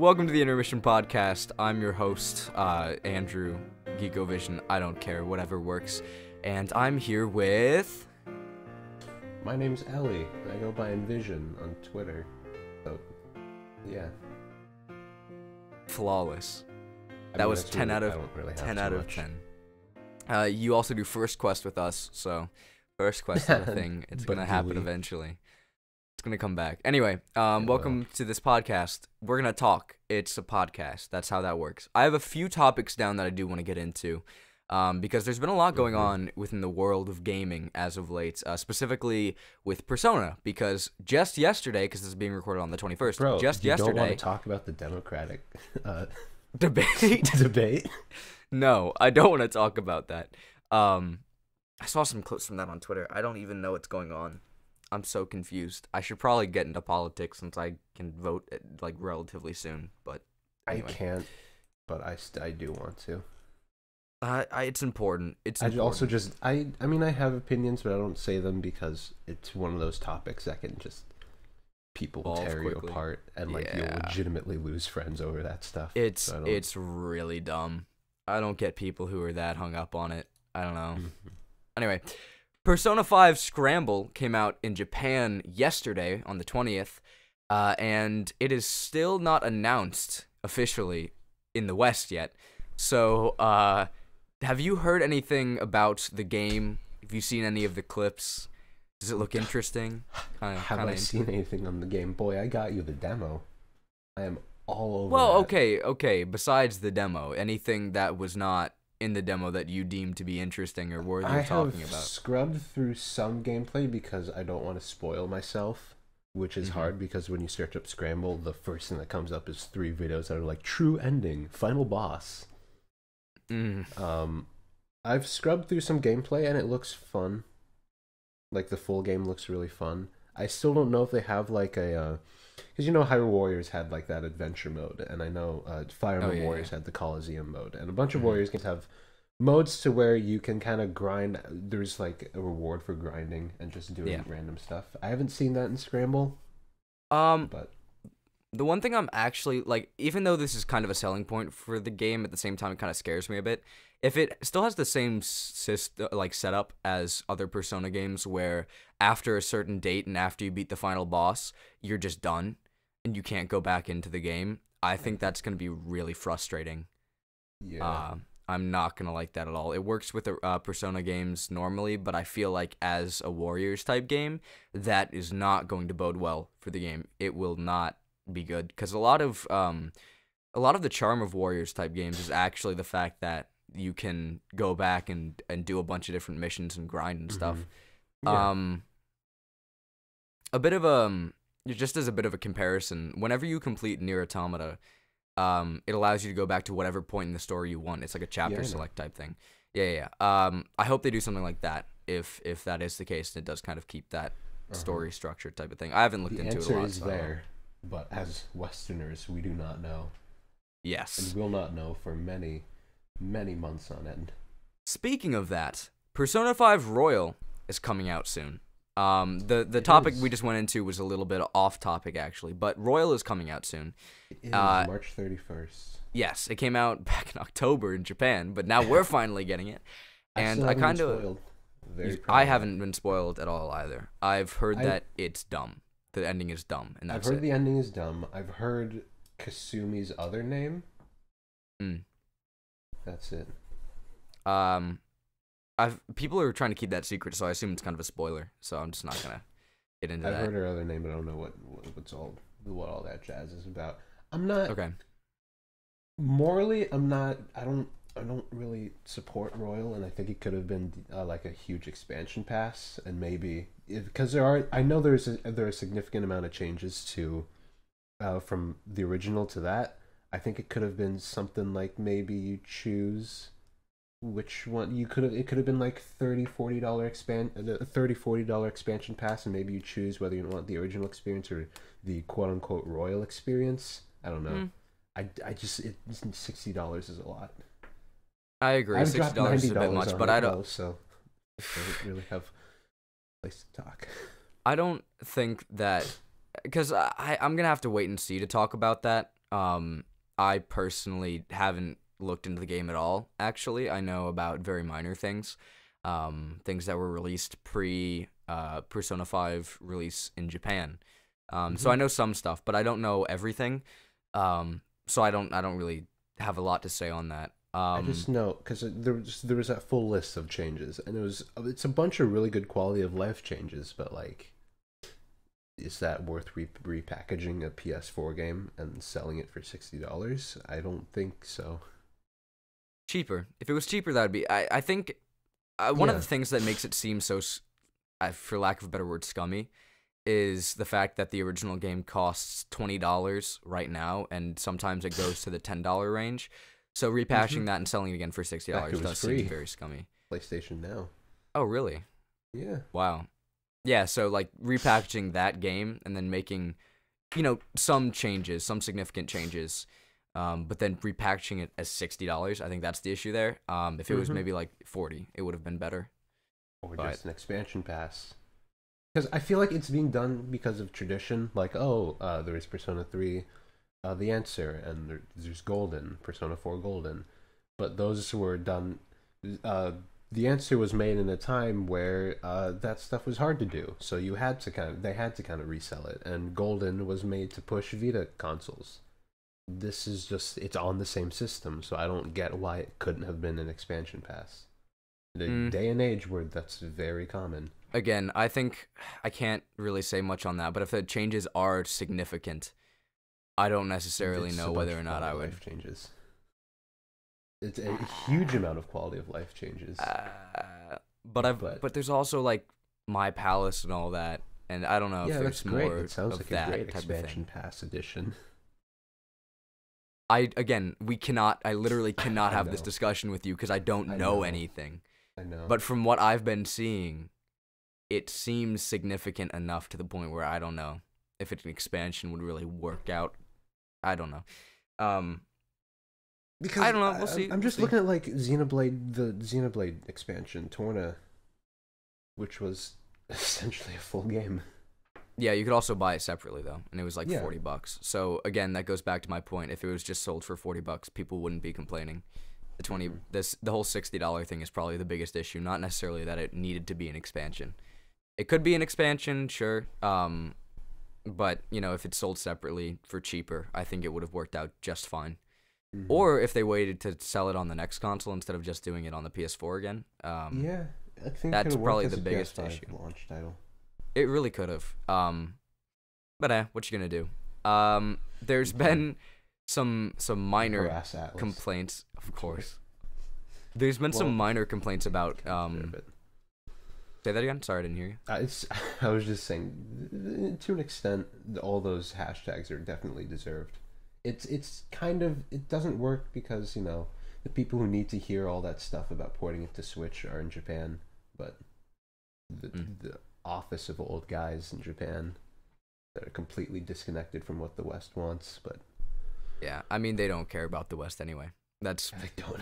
Welcome to the Intermission podcast. I'm your host, Andrew, GeekoVision. I don't care, whatever works. And I'm here with... My name's Ellie. I go by Envision on Twitter. So, yeah. Flawless. That was 10 out of 10 out of 10. You also do First Quest with us, so First Quest is a thing. It's gonna happen eventually. It's gonna come back. Anyway, welcome to this podcast. We're gonna talk. It's a podcast. That's how that works. I have a few topics down that I do want to get into, because there's been a lot going on within the world of gaming as of late, specifically with Persona. Because just yesterday, because this is being recorded on the 21st, Bro, just you yesterday, don't want to talk about the Democratic debate. debate? No, I don't want to talk about that. I saw some clips from that on Twitter. I don't even know what's going on. I'm so confused. I should probably get into politics since I can vote like relatively soon. But anyway. I can't, but I do want to. It's important. I mean, I have opinions, but I don't say them because it's one of those topics that can just people tear you apart and you'll legitimately lose friends over that stuff. It's really dumb. I don't get people who are that hung up on it. I don't know. Anyway, Persona 5 Scramble came out in Japan yesterday on the 20th, and it is still not announced officially in the West yet. So, have you heard anything about the game? Have you seen any of the clips? Does it look interesting? Have I seen anything on the game? Boy, I got you the demo. I am all over Well, that. okay. Besides the demo, anything that was not in the demo that you deemed to be interesting or worthy of talking about? I have scrubbed through some gameplay because I don't want to spoil myself, which is hard because when you search up Scramble, the first thing that comes up is 3 videos that are like true ending, final boss. I've scrubbed through some gameplay and it looks fun. Like the full game looks really fun. I still don't know if they have like a because you know Hyrule Warriors had like that adventure mode, and I know Fire Emblem Warriors had the Coliseum mode, and a bunch of Warriors games have modes to where you can kind of grind. There's like a reward for grinding and just doing random stuff. I haven't seen that in Scramble. But the one thing I'm actually like, even though this is kind of a selling point for the game, at the same time it kind of scares me a bit. If it still has the same setup as other Persona games, where after a certain date and after you beat the final boss, you're just done and you can't go back into the game, I think that's going to be really frustrating. Yeah. I'm not going to like that at all. It works with the Persona games normally, but I feel like as a Warriors type game, that is not going to bode well for the game. It will not be good, because a lot of the charm of Warriors type games is actually the fact that you can go back and do a bunch of different missions and grind and stuff. A bit of just as a bit of a comparison, whenever you complete Nier Automata, it allows you to go back to whatever point in the story you want. It's like a chapter select type thing. I hope they do something like that. If that is the case, and it does kind of keep that story structure type of thing. I haven't looked into it a lot. The answer is there, but as Westerners, we do not know. Yes. And will not know for many months on end. Speaking of that, Persona 5 Royal is coming out soon. The topic we just went into was a little bit off topic actually, but Royal is coming out soon. It is March 31st. Yes, it came out back in October in Japan, but now we're finally getting it. And I haven't been spoiled at all either. I've heard that it's dumb. The ending is dumb, and that's I've heard the ending is dumb. I've heard Kasumi's other name. That's it. People are trying to keep that secret, so I assume it's kind of a spoiler. So I'm just not gonna get into that. I've heard her other name, but I don't know what all that jazz is about. I'm not okay. Morally, I'm not. I don't really support Royal, and I think it could have been like a huge expansion pass, and maybe because I know there are a significant amount of changes to from the original to that. I think it could have been something like maybe you choose which one it could have been like $30-$40 expansion pass, and maybe you choose whether you want the original experience or the quote unquote Royal experience. I don't know. I just $60 is a lot. I agree. $60 is a bit much, but I don't. So I don't really have a place to talk. I don't think that because I'm gonna have to wait and see to talk about that. I personally haven't looked into the game at all. Actually, I know about very minor things, things that were released pre Persona 5 release in Japan. So I know some stuff, but I don't know everything. So I don't really have a lot to say on that. I just know because there was that full list of changes, and it's a bunch of really good quality of life changes, but like, is that worth repackaging a PS4 game and selling it for $60? I don't think so. Cheaper. If it was cheaper, that'd be. I think one of the things that makes it seem so, for lack of a better word, scummy, is the fact that the original game costs $20 right now, and sometimes it goes to the $10 range. So repackaging that and selling it again for $60 does seem very scummy. PlayStation Now. Oh, really? Yeah. Wow. Yeah, so like repackaging that game and then making, some changes, some significant changes, but then repackaging it as $60, I think that's the issue there. If it was maybe like $40, it would have been better. Or just an expansion pass. Because I feel like it's being done because of tradition. Like, there is Persona 3, The Answer, and there's Golden, Persona 4 Golden. But those were done... The Answer was made in a time where that stuff was hard to do. So they had to kind of resell it. And Golden was made to push Vita consoles. This is just... It's on the same system, so I don't get why it couldn't have been an expansion pass. The day and age where that's very common. Again, I think I can't really say much on that, but if the changes are significant, I don't necessarily know whether or not I would. Life changes. It's a huge amount of quality of life changes. But there's also like My Palace and all that, and I don't know if there's more it sounds of like that a great type expansion of thing. pass edition. I literally cannot have this discussion with you because I don't know anything. I know. But from what I've been seeing, it seems significant enough to the point where I don't know if an expansion would really work out. I don't know. Because I don't know. We'll see. I'm just looking at like the Xenoblade expansion, Torna, which was essentially a full game. Yeah, you could also buy it separately though, and it was like $40. So again, that goes back to my point. If it was just sold for $40, people wouldn't be complaining. The whole $60 thing is probably the biggest issue, not necessarily that it needed to be an expansion. It could be an expansion, sure. But if it's sold separately for cheaper, I think it would have worked out just fine. Or if they waited to sell it on the next console instead of just doing it on the PS4 again. I think that's probably the biggest issue. Launch title. It really could have. But what you gonna do? There's been some minor complaints, of course. There's been some minor complaints about Say that again. Sorry, I didn't hear you. I was just saying, to an extent, all those hashtags are definitely deserved. It's kind of, it doesn't work because the people who need to hear all that stuff about porting it to Switch are in Japan, but the office of old guys in Japan that are completely disconnected from what the West wants. But yeah, I mean they don't care about the West anyway. That's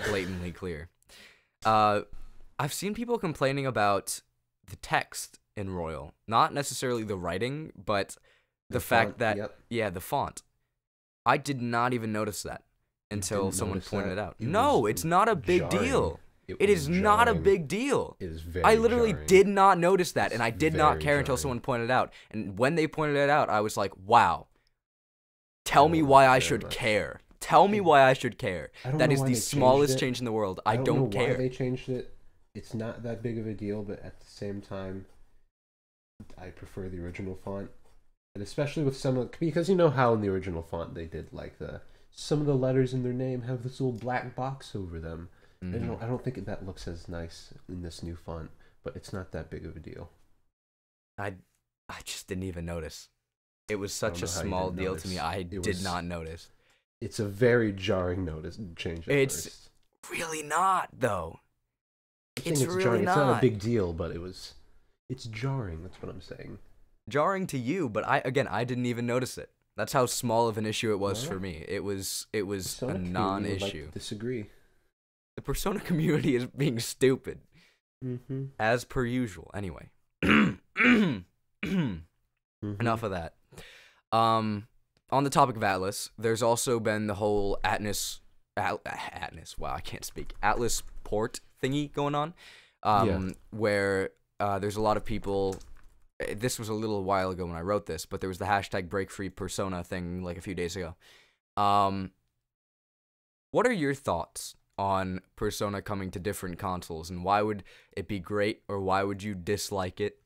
blatantly clear. I've seen people complaining about the text in Royal, not necessarily the writing, but the fact that the font. I did not even notice that until someone pointed it out. No, it's not a big deal. It is not a big deal. It is very I literally jarring. did not notice that, and I did not care until someone pointed it out. And when they pointed it out, I was like, wow. Tell me why I should care. Tell me why I should care. That is the smallest change in the world. I don't care. Why they changed it. It's not that big of a deal, but at the same time, I prefer the original font. And especially with because you know how in the original font they did like some of the letters in their name have this little black box over them. And I don't think that looks as nice in this new font, but it's not that big of a deal. I just didn't even notice. It was such a small deal to me. I did not notice. It's a very jarring change. It's really not though. It's really jarring. not. It's not a big deal, but it's jarring. That's what I'm saying. Jarring to you, but I didn't even notice it. That's how small of an issue it was for me. It was a non-issue. Disagree. The Persona community is being stupid, as per usual. Anyway, enough of that. on the topic of Atlus, there's also been the whole Atlus. Wow, I can't speak. Atlus port thingy going on, where there's a lot of people. This was a little while ago when I wrote this, but there was the hashtag #BreakFree Persona thing like a few days ago. What are your thoughts on Persona coming to different consoles, and why would it be great, or why would you dislike it?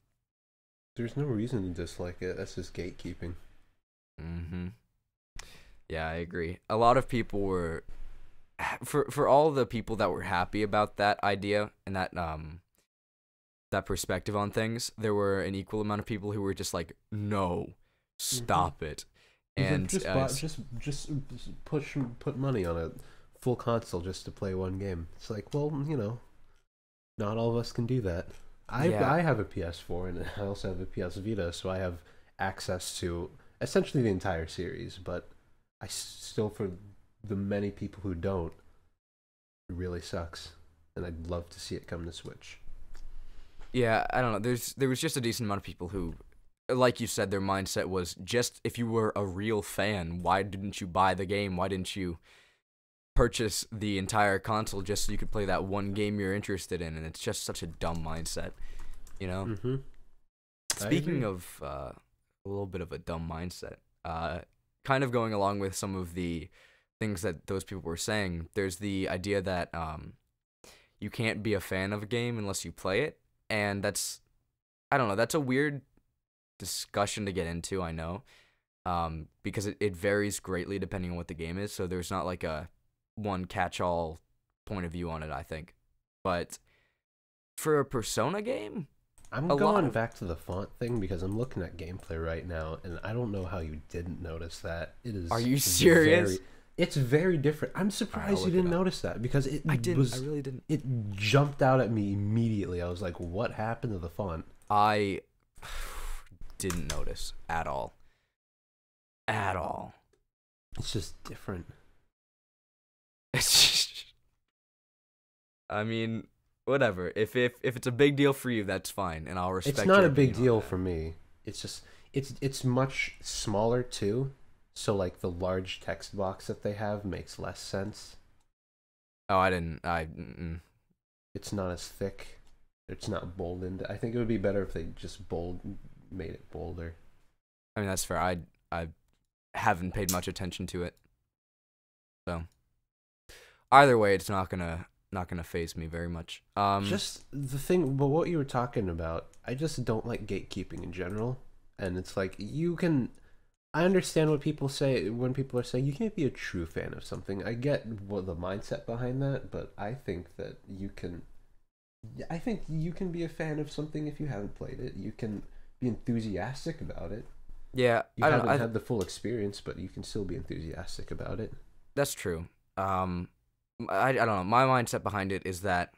There's no reason to dislike it. That's just gatekeeping. Mm-hmm. Yeah, I agree. A lot of people were, for all the people that were happy about that idea and that perspective on things, there were an equal amount of people who were just like, no, stop it. And just put money on a full console just to play one game. It's like, well, not all of us can do that. I have a PS4 and I also have a PS Vita, so I have access to essentially the entire series, but I still, for the many people who don't, it really sucks, and I'd love to see it come to Switch. Yeah, I don't know. There was just a decent amount of people who, like you said, their mindset was just, if you were a real fan, why didn't you buy the game? Why didn't you purchase the entire console just so you could play that one game you're interested in? And it's just such a dumb mindset, Mm-hmm. Speaking of a little bit of a dumb mindset, kind of going along with some of the things that those people were saying, there's the idea that you can't be a fan of a game unless you play it. And that's, I don't know, that's a weird discussion to get into, I know, because it varies greatly depending on what the game is. So there's not like a one catch-all point of view on it, I think. But for a Persona game, I'm going back to the font thing because I'm looking at gameplay right now, and I don't know how you didn't notice that. It is. Are you serious? It's very different. I'm surprised you didn't notice that because I really didn't. It jumped out at me immediately. I was like, "What happened to the font?" I didn't notice at all. At all. It's just different. I mean, whatever. If it's a big deal for you, that's fine, and I'll respect. It's not a big deal for me. It's just it's much smaller too. So, like, the large text box that they have makes less sense. Oh, It's not as thick. It's not boldened. I think it would be better if they just made it bolder. I mean, that's fair. I haven't paid much attention to it. So, either way, it's not gonna faze me very much. Just the thing, but what you were talking about, I just don't like gatekeeping in general. And it's like, I understand what people say when people are saying you can't be a true fan of something. I get what the mindset behind that, but I think that you can be a fan of something if you haven't played it. You can be enthusiastic about it. Yeah, I haven't had the full experience, but you can still be enthusiastic about it. That's true. I don't know. My mindset behind it is that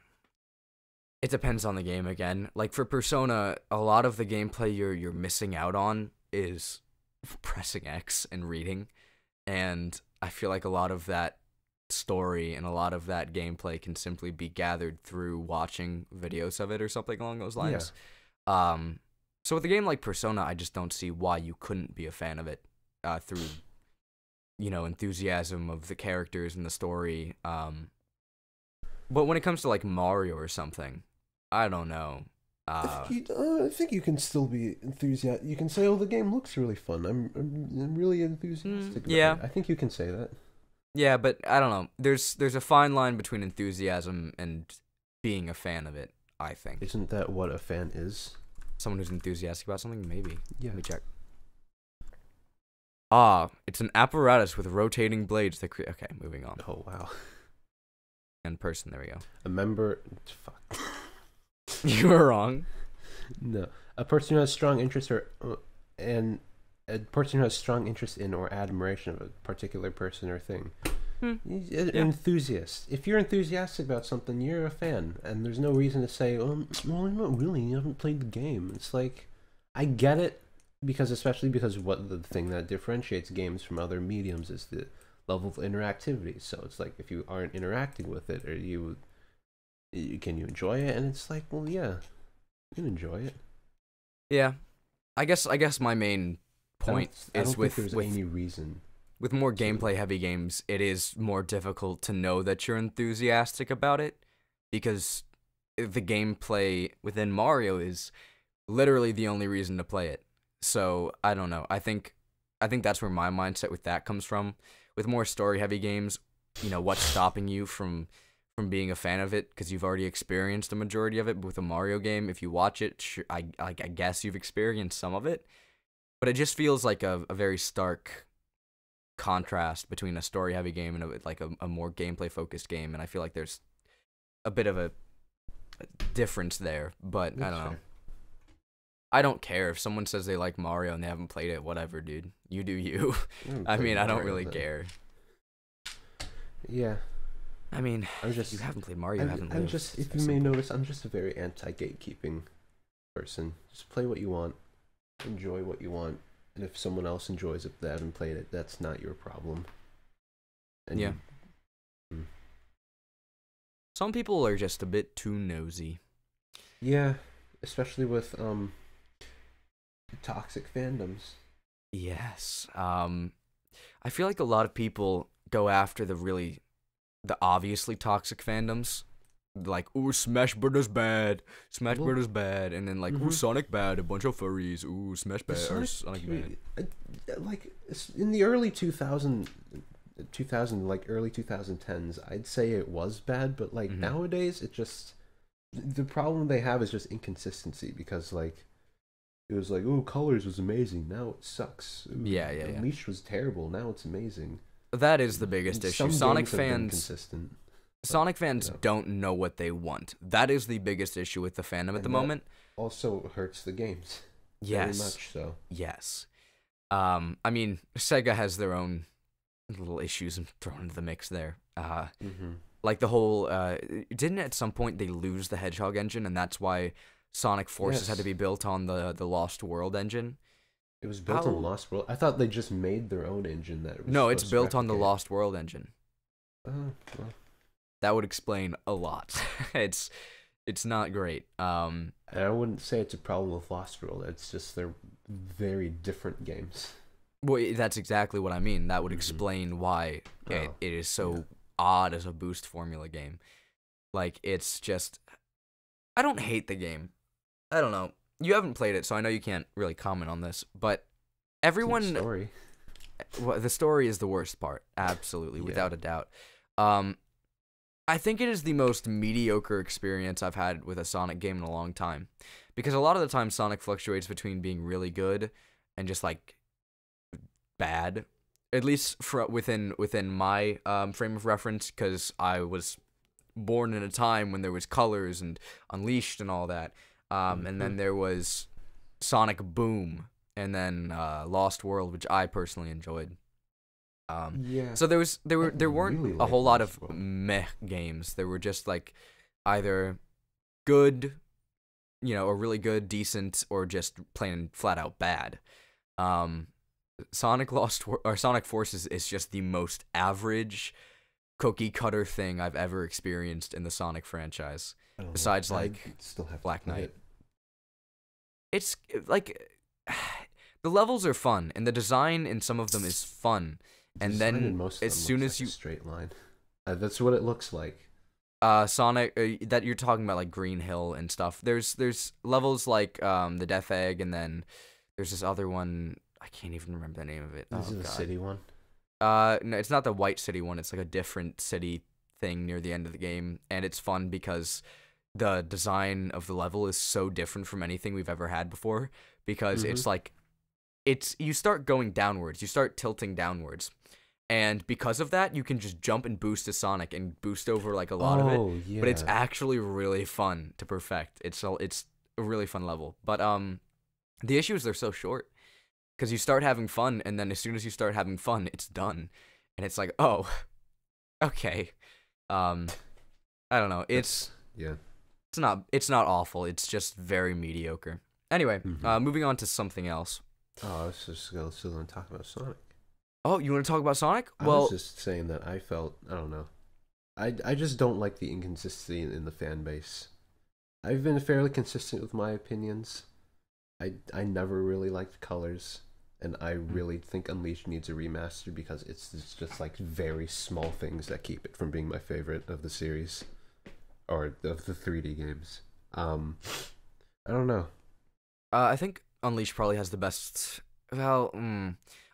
it depends on the game again. Like for Persona, a lot of the gameplay you're missing out on is pressing X and reading, and I feel like a lot of that story and a lot of that gameplay can simply be gathered through watching videos of it or something along those lines. Yeah. So with a game like Persona, I just don't see why you couldn't be a fan of it through enthusiasm of the characters and the story. But when it comes to like Mario or something, I don't know. I think you can still be enthusiastic. You can say, "Oh, the game looks really fun. I'm really enthusiastic." About it. I think you can say that. Yeah, but I don't know. There's a fine line between enthusiasm and being a fan of it, I think. Isn't that what a fan is? Someone who's enthusiastic about something, maybe. Yeah. Let me check. It's an apparatus with rotating blades that create. Okay, moving on. Oh wow. And person, there we go. A member. Fuck. You were wrong. No, a person who has strong interest in or admiration of a particular person or thing. Enthusiast. If you're enthusiastic about something, you're a fan, and there's no reason to say, "Oh, well, not really. You haven't played the game." It's like, I get it especially because what the thing that differentiates games from other mediums is the level of interactivity. So it's like if you aren't interacting with it, or can you enjoy it? And it's like, well, yeah, you can enjoy it. Yeah, I guess my main point I is don't think there's any reason. With more gameplay heavy games, it is more difficult to know that you're enthusiastic about it, because the gameplay within Mario is literally the only reason to play it. So I don't know. I think that's where my mindset with that comes from. With more story heavy games, you know, what's stopping you from being a fan of it? Because you've already experienced the majority of it. But with a Mario game, if you watch it, I guess you've experienced some of it. But it just feels like a very stark contrast between a story heavy game and a more gameplay focused game. And I feel like there's a bit of a difference there. But I don't know. I don't care if someone says they like Mario and they haven't played it. Whatever, dude. You do you. I mean, I don't really care. Yeah. I mean, you haven't played Mario. I'm just, if you may notice, I'm just a very anti-gatekeeping person. Just play what you want, enjoy what you want, and if someone else enjoys it, they haven't played it, that's not your problem. And yeah. Some people are just a bit too nosy. Yeah, especially with toxic fandoms. Yes. I feel like a lot of people go after the obviously toxic fandoms, like, ooh, Smash Brothers bad, and then like, ooh, Sonic bad, a bunch of furries, ooh, Smash bad, or Sonic bad. Like, in the early 2000, like early 2010s, I'd say it was bad, but like nowadays, it just, the problem they have is just inconsistency, because like, it was like, ooh, Colors was amazing, now it sucks. Ooh, Unleashed was terrible, now it's amazing. That is the biggest issue. Sonic fans don't know what they want. That is the biggest issue with the fandom at the moment. Also hurts the games. Yes. Very much so. Yes. I mean, Sega has their own little issues thrown into the mix there. Like the whole, didn't at some point they lose the Hedgehog engine, and that's why Sonic Forces had to be built on the Lost World engine? It was built on Lost World. I thought they just made their own engine that was No, it's built on the Lost World engine. Oh, well. That would explain a lot. It's not great. And I wouldn't say it's a problem with Lost World. It's just they're very different games. Well, that's exactly what I mean. That would explain why it is so odd as a boost formula game. Like, it's just, I don't hate the game. I don't know. You haven't played it, so I know you can't really comment on this, but everyone... The story. Well, the story is the worst part, absolutely, without a doubt. I think it is the most mediocre experience I've had with a Sonic game in a long time, because a lot of the time Sonic fluctuates between being really good and just, like, bad, at least within my frame of reference, because I was born in a time when there was Colors and Unleashed and all that. And then there was Sonic Boom, and then Lost World, which I personally enjoyed. So there weren't really a whole lot of meh games. There were just like either good, or really good, decent, or just plain flat out bad. Sonic Forces is just the most average cookie cutter thing I've ever experienced in the Sonic franchise. Besides, like, Black Knight. It's, like, the levels are fun, and the design in some of them is fun. And then, as soon as you... straight line. That's what it looks like. Sonic, that you're talking about, like, Green Hill and stuff. There's levels like, the Death Egg, and then there's this other one, I can't even remember the name of it. Is it the city one? No, it's not the White City one. It's like a different city thing near the end of the game, and it's fun because the design of the level is so different from anything we've ever had before, because it's like, you start going downwards, you start tilting downwards, and because of that, you can just jump and boost to Sonic and boost over like a lot of it, but it's actually really fun to perfect. It's a really fun level, but the issue is they're so short, because you start having fun, and then as soon as you start having fun, it's done, and it's like, oh, okay, I don't know, it's not awful, it's just very mediocre. Anyway, moving on to something else. Oh, I was just still going to talk about Sonic. Oh, you want to talk about Sonic? I was just saying that I don't know. I just don't like the inconsistency in the fan base. I've been fairly consistent with my opinions. I never really liked Colors. and I really think Unleashed needs a remaster because it's just like very small things that keep it from being my favorite of the series, or of the 3D games. I don't know. I think Unleashed probably has the best. Well,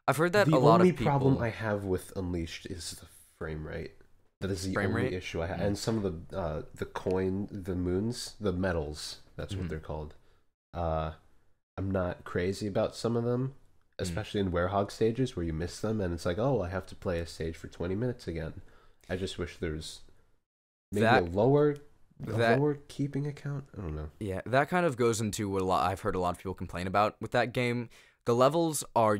I've heard that the a lot of only people. problem I have with Unleashed is the frame rate. That is the Frame only rate? issue I have. And some of the moons, the medals, that's what they're called. I'm not crazy about some of them, especially in Werehog stages where you miss them and it's like, oh, I have to play a stage for 20 minutes again. I just wish there's maybe a lower keeping account. I don't know. Yeah, that kind of goes into what I've heard a lot of people complain about with that game. The levels are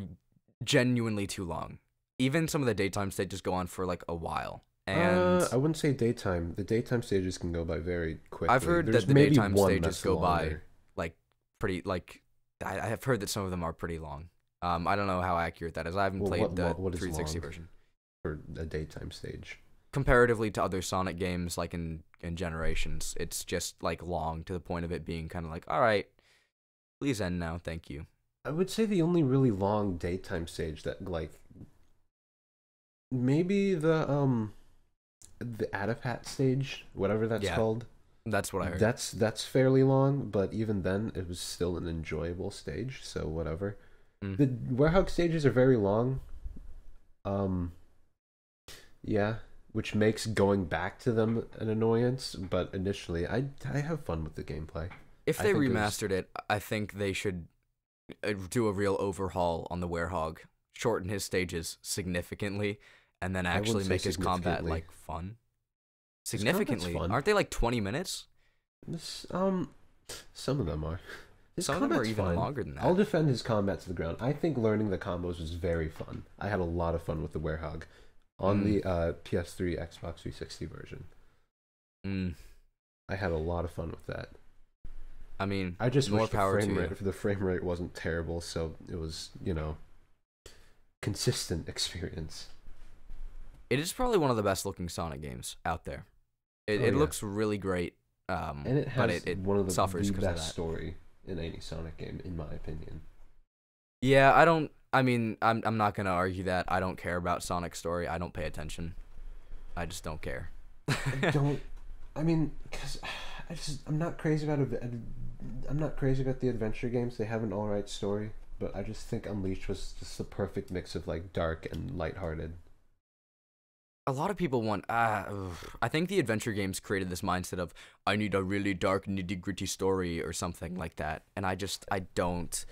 genuinely too long. Even some of the daytime stages go on for like a while. And I wouldn't say daytime. The daytime stages can go by very quickly. I've heard that the daytime stages go by like pretty like I have heard that some of them are pretty long. I don't know how accurate that is. I haven't played the 360 version for a daytime stage. Comparatively to other Sonic games, like in Generations, it's just like long to the point of it being kind of like, all right, please end now, thank you. I would say the only really long daytime stage that like maybe the Adapat stage, whatever that's called. That's what I heard. That's fairly long, but even then, it was still an enjoyable stage. So whatever. The Werehog stages are very long. Yeah, which makes going back to them an annoyance. But initially, I have fun with the gameplay. If they remastered it, I think they should do a real overhaul on the Werehog, shorten his stages significantly, and then actually make his combat like fun. Significantly, aren't they like 20 minutes? Some of them are. Some of them are even longer than that. I'll defend his combat to the ground. I think learning the combos was very fun. I had a lot of fun with the Werehog on the PS3, Xbox 360 version. I had a lot of fun with that. I mean, I just wish the frame rate wasn't terrible, so it was, consistent experience. It is probably one of the best looking Sonic games out there. It looks really great, and it has one of the best story in any Sonic game, in my opinion. Yeah, I'm not gonna argue that. I don't care about Sonic's story. I don't pay attention. I just don't care. Because I'm not crazy about I'm not crazy about the adventure games. They have an alright story, but I just think Unleashed was just the perfect mix of like dark and lighthearted. A lot of people want. I think the adventure games created this mindset of I need a really dark, nitty-gritty story or something like that, and I don't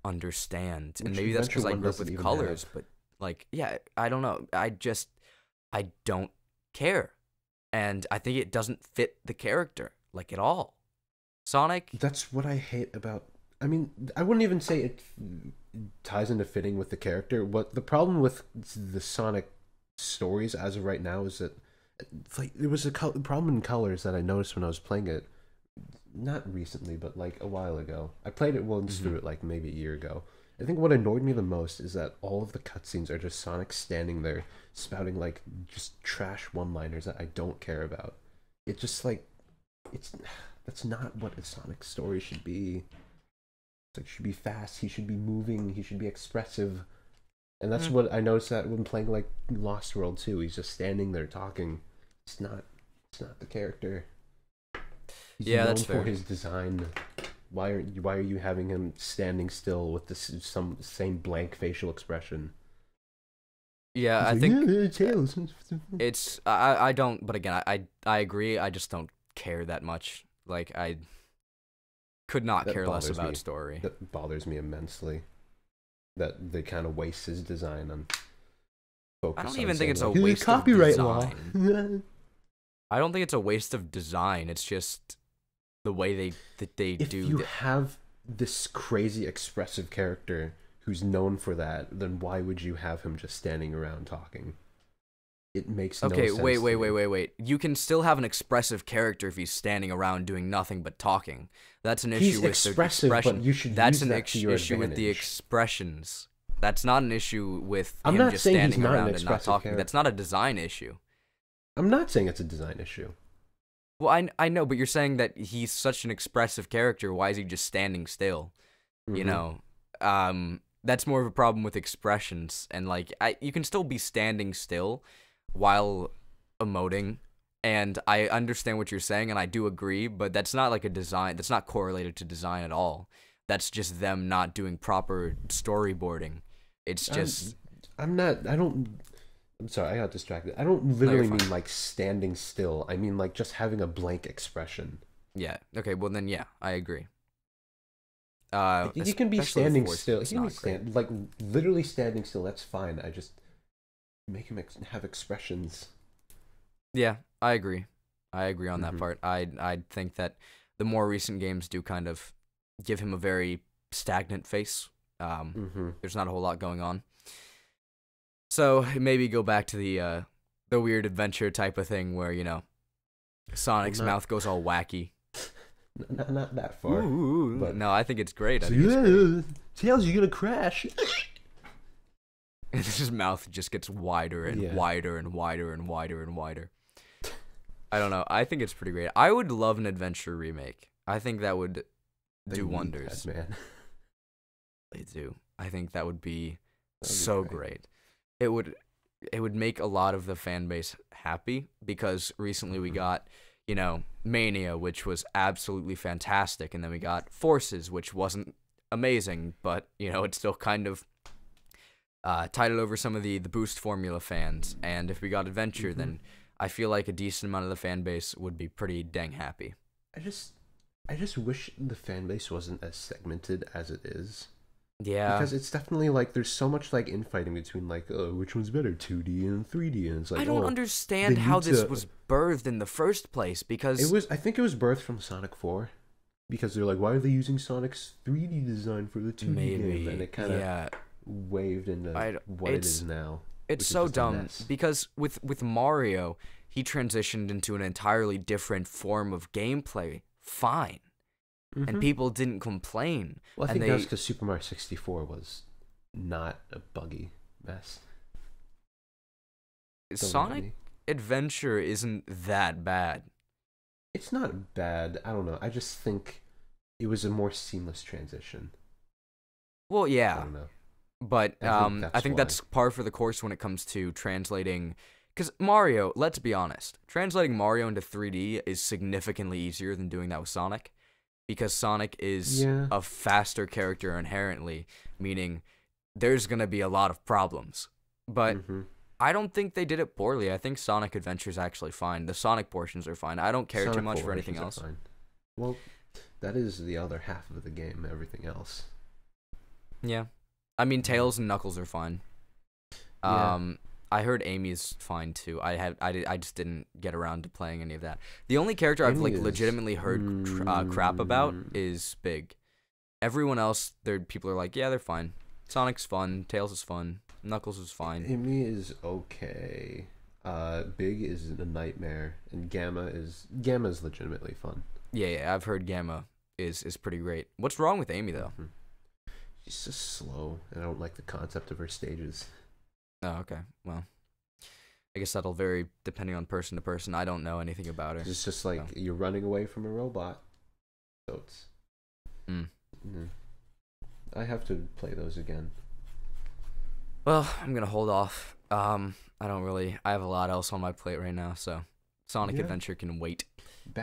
understand. And maybe that's because I grew up with colors, but like, yeah, I don't know. I don't care, and I think it doesn't fit the character like at all. Sonic. That's what I hate about. I mean, I wouldn't even say it ties into fitting with the character. What the problem with the Sonic stories as of right now is that like there was a problem in colors that I noticed when I was playing it, not recently but like a while ago. I played it once through it like maybe a year ago. I think what annoyed me the most is that all of the cutscenes are just Sonic standing there spouting like just trash one-liners that I don't care about. It just like that's not what a Sonic story should be. It's like, should be fast, he should be moving, he should be expressive. And that's what I noticed that when playing like Lost World 2, he's just standing there talking. It's not the character. He's known that's fair. For his design. Why are you having him standing still with some same blank facial expression? Yeah, I think it's I don't. But again, I agree. I just don't care that much. Like I could not care less about story. That bothers me immensely. That they kind of waste his design on. I don't even think it's a waste of design. I don't think it's a waste of design. It's just the way they do. If you have this crazy expressive character who's known for that, then why would you have him just standing around talking? It makes no sense. Okay, wait. You can still have an expressive character if he's standing around doing nothing but talking. That's an issue with the expression. But you should That's an issue with the expressions. That's not an issue with him just standing around and not talking. Character. That's not a design issue. I'm not saying it's a design issue. Well, I know, but you're saying that he's such an expressive character. Why is he just standing still? You know, that's more of a problem with expressions, and like you can still be standing still while emoting, and I understand what you're saying, and I do agree, but that's not like a design. That's not correlated to design at all. That's just them not doing proper storyboarding. It's just I'm sorry, I got distracted. I don't literally mean like standing still. I mean like just having a blank expression. Yeah. Okay. Well, then, yeah, I agree. You can be standing still. You can be like literally standing still. That's fine. I just make him have expressions. Yeah, I agree. I agree on that part. I think that the more recent games do kind of give him a very stagnant face. There's not a whole lot going on. So maybe go back to the weird adventure type of thing where, you know, Sonic's mouth goes all wacky. Not that far. But no, I think it's great. Tails, you're gonna crash. And his mouth just gets wider and wider and wider and wider and wider. I don't know. I think it's pretty great. I would love an adventure remake. I think that would do wonders. That, man. They do. I think that would be so great. It would make a lot of the fan base happy because recently we got, you know, Mania, which was absolutely fantastic, and then we got Forces, which wasn't amazing, but, you know, it still kind of tided over some of the Boost Formula fans. And if we got Adventure, then I feel like a decent amount of the fan base would be pretty dang happy. I just wish the fan base wasn't as segmented as it is. Yeah. Because it's definitely like there's so much like infighting between like which one's better, 2D and 3D, and it's like I don't understand how this was birthed in the first place because I think it was birthed from Sonic 4. Because they're like, why are they using Sonic's 3D design for the 2D game? And it kind of waved into what it is now. It's so dumb because with Mario, he transitioned into an entirely different form of gameplay. Fine. And people didn't complain. Well, I think that's because Super Mario 64 was not a buggy mess. Sonic Adventure isn't that bad. It's not bad. I don't know. I just think it was a more seamless transition. Well, yeah. I don't know. But I think that's par for the course when it comes to translating. Because Mario, let's be honest, translating Mario into 3D is significantly easier than doing that with Sonic. Because Sonic is a faster character inherently, meaning there's going to be a lot of problems. But I don't think they did it poorly. I think Sonic Adventure is actually fine. The Sonic portions are fine. I don't care too much for anything else. Well, that is the other half of the game, everything else. Yeah. I mean, Tails and Knuckles are fine. I heard Amy's fine too. I just didn't get around to playing any of that. The only character I've like legitimately heard crap about is Big. Everyone else, people are like, yeah, they're fine. Sonic's fun. Tails is fun. Knuckles is fine. Amy is okay. Big is a nightmare, and Gamma is legitimately fun. Yeah, I've heard Gamma is pretty great. What's wrong with Amy though? She's just slow, and I don't like the concept of her stages. Oh, okay. Well, I guess that'll vary depending on person to person. I don't know anything about her. It's just like you're running away from a robot. So it's... I have to play those again. Well, I'm going to hold off. I have a lot else on my plate right now, so Sonic Adventure can wait. My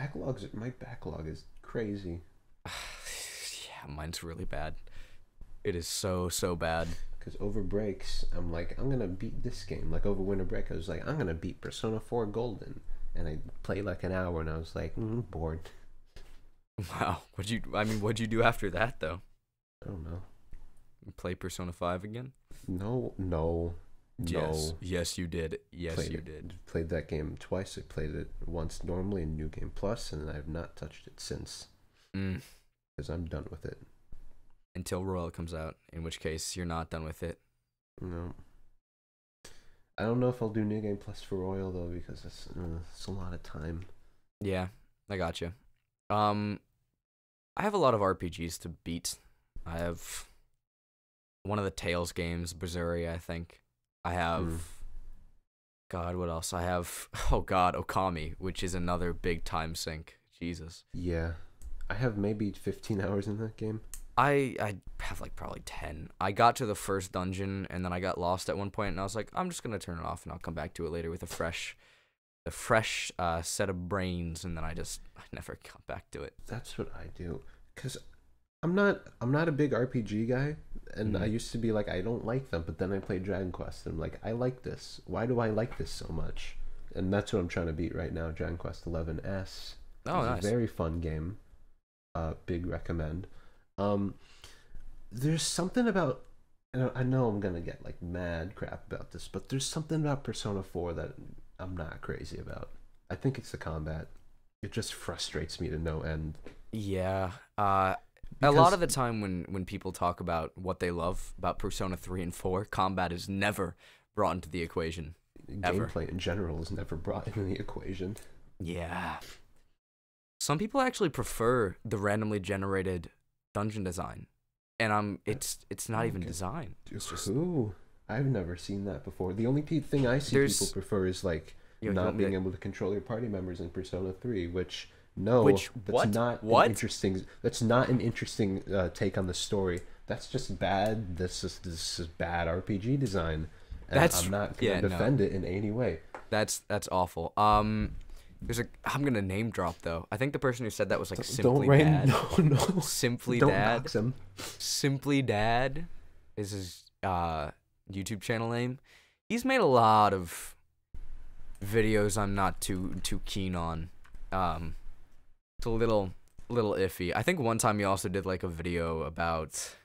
backlog is crazy. Yeah, mine's really bad. It is so bad. Because over breaks, I'm like, I'm going to beat this game. Like over winter break, I was like, I'm going to beat Persona 4 Golden. And I played like an hour and I was like, bored. Wow. What'd you do after that though? I don't know. Play Persona 5 again? No. Yes, you did. You did. Played that game twice. I played it once normally in New Game Plus, and I've not touched it since. Because I'm done with it. Until Royal comes out, in which case you're not done with it. No. I don't know if I'll do New Game Plus for Royal, though, because it's a lot of time. Yeah, I got you. I have a lot of RPGs to beat. I have one of the Tales games, Berseria, I think. I have... God, what else? I have... Oh, God, Okami, which is another big time sink. Jesus. Yeah. I have maybe 15 hours in that game. I have like probably 10. I got to the first dungeon and then I got lost at one point and I was like, I'm just gonna turn it off and I'll come back to it later with a fresh set of brains, and then I never got back to it. That's what I do, cause I'm not a big RPG guy, and I used to be like, I don't like them, but then I played Dragon Quest and I'm like, I like this. Why do I like this so much? And that's what I'm trying to beat right now, Dragon Quest 11S. Oh, nice. It's a very fun game. Big recommend. There's something about, and I know I'm gonna get like mad crap about this, but there's something about Persona 4 that I'm not crazy about. I think it's the combat. It just frustrates me to no end. Yeah. A lot of the time when people talk about what they love about Persona 3 and 4, combat is never brought into the equation. Ever. Gameplay in general is never brought into the equation. Yeah. Some people actually prefer the randomly generated dungeon design, and it's not even design. It's just Ooh, I've never seen that before. The only thing I see people prefer is like not being able to control your party members in Persona 3, which that's not an interesting take on the story. That's just bad. This is bad RPG design. And I'm not gonna defend it in any way. That's awful. I'm gonna name drop though. I think the person who said that was like Simply Dad. No. Simply Don't Dad. dox him. Simply Dad is his YouTube channel name. He's made a lot of videos I'm not too keen on. It's a little iffy. I think one time he also did like a video about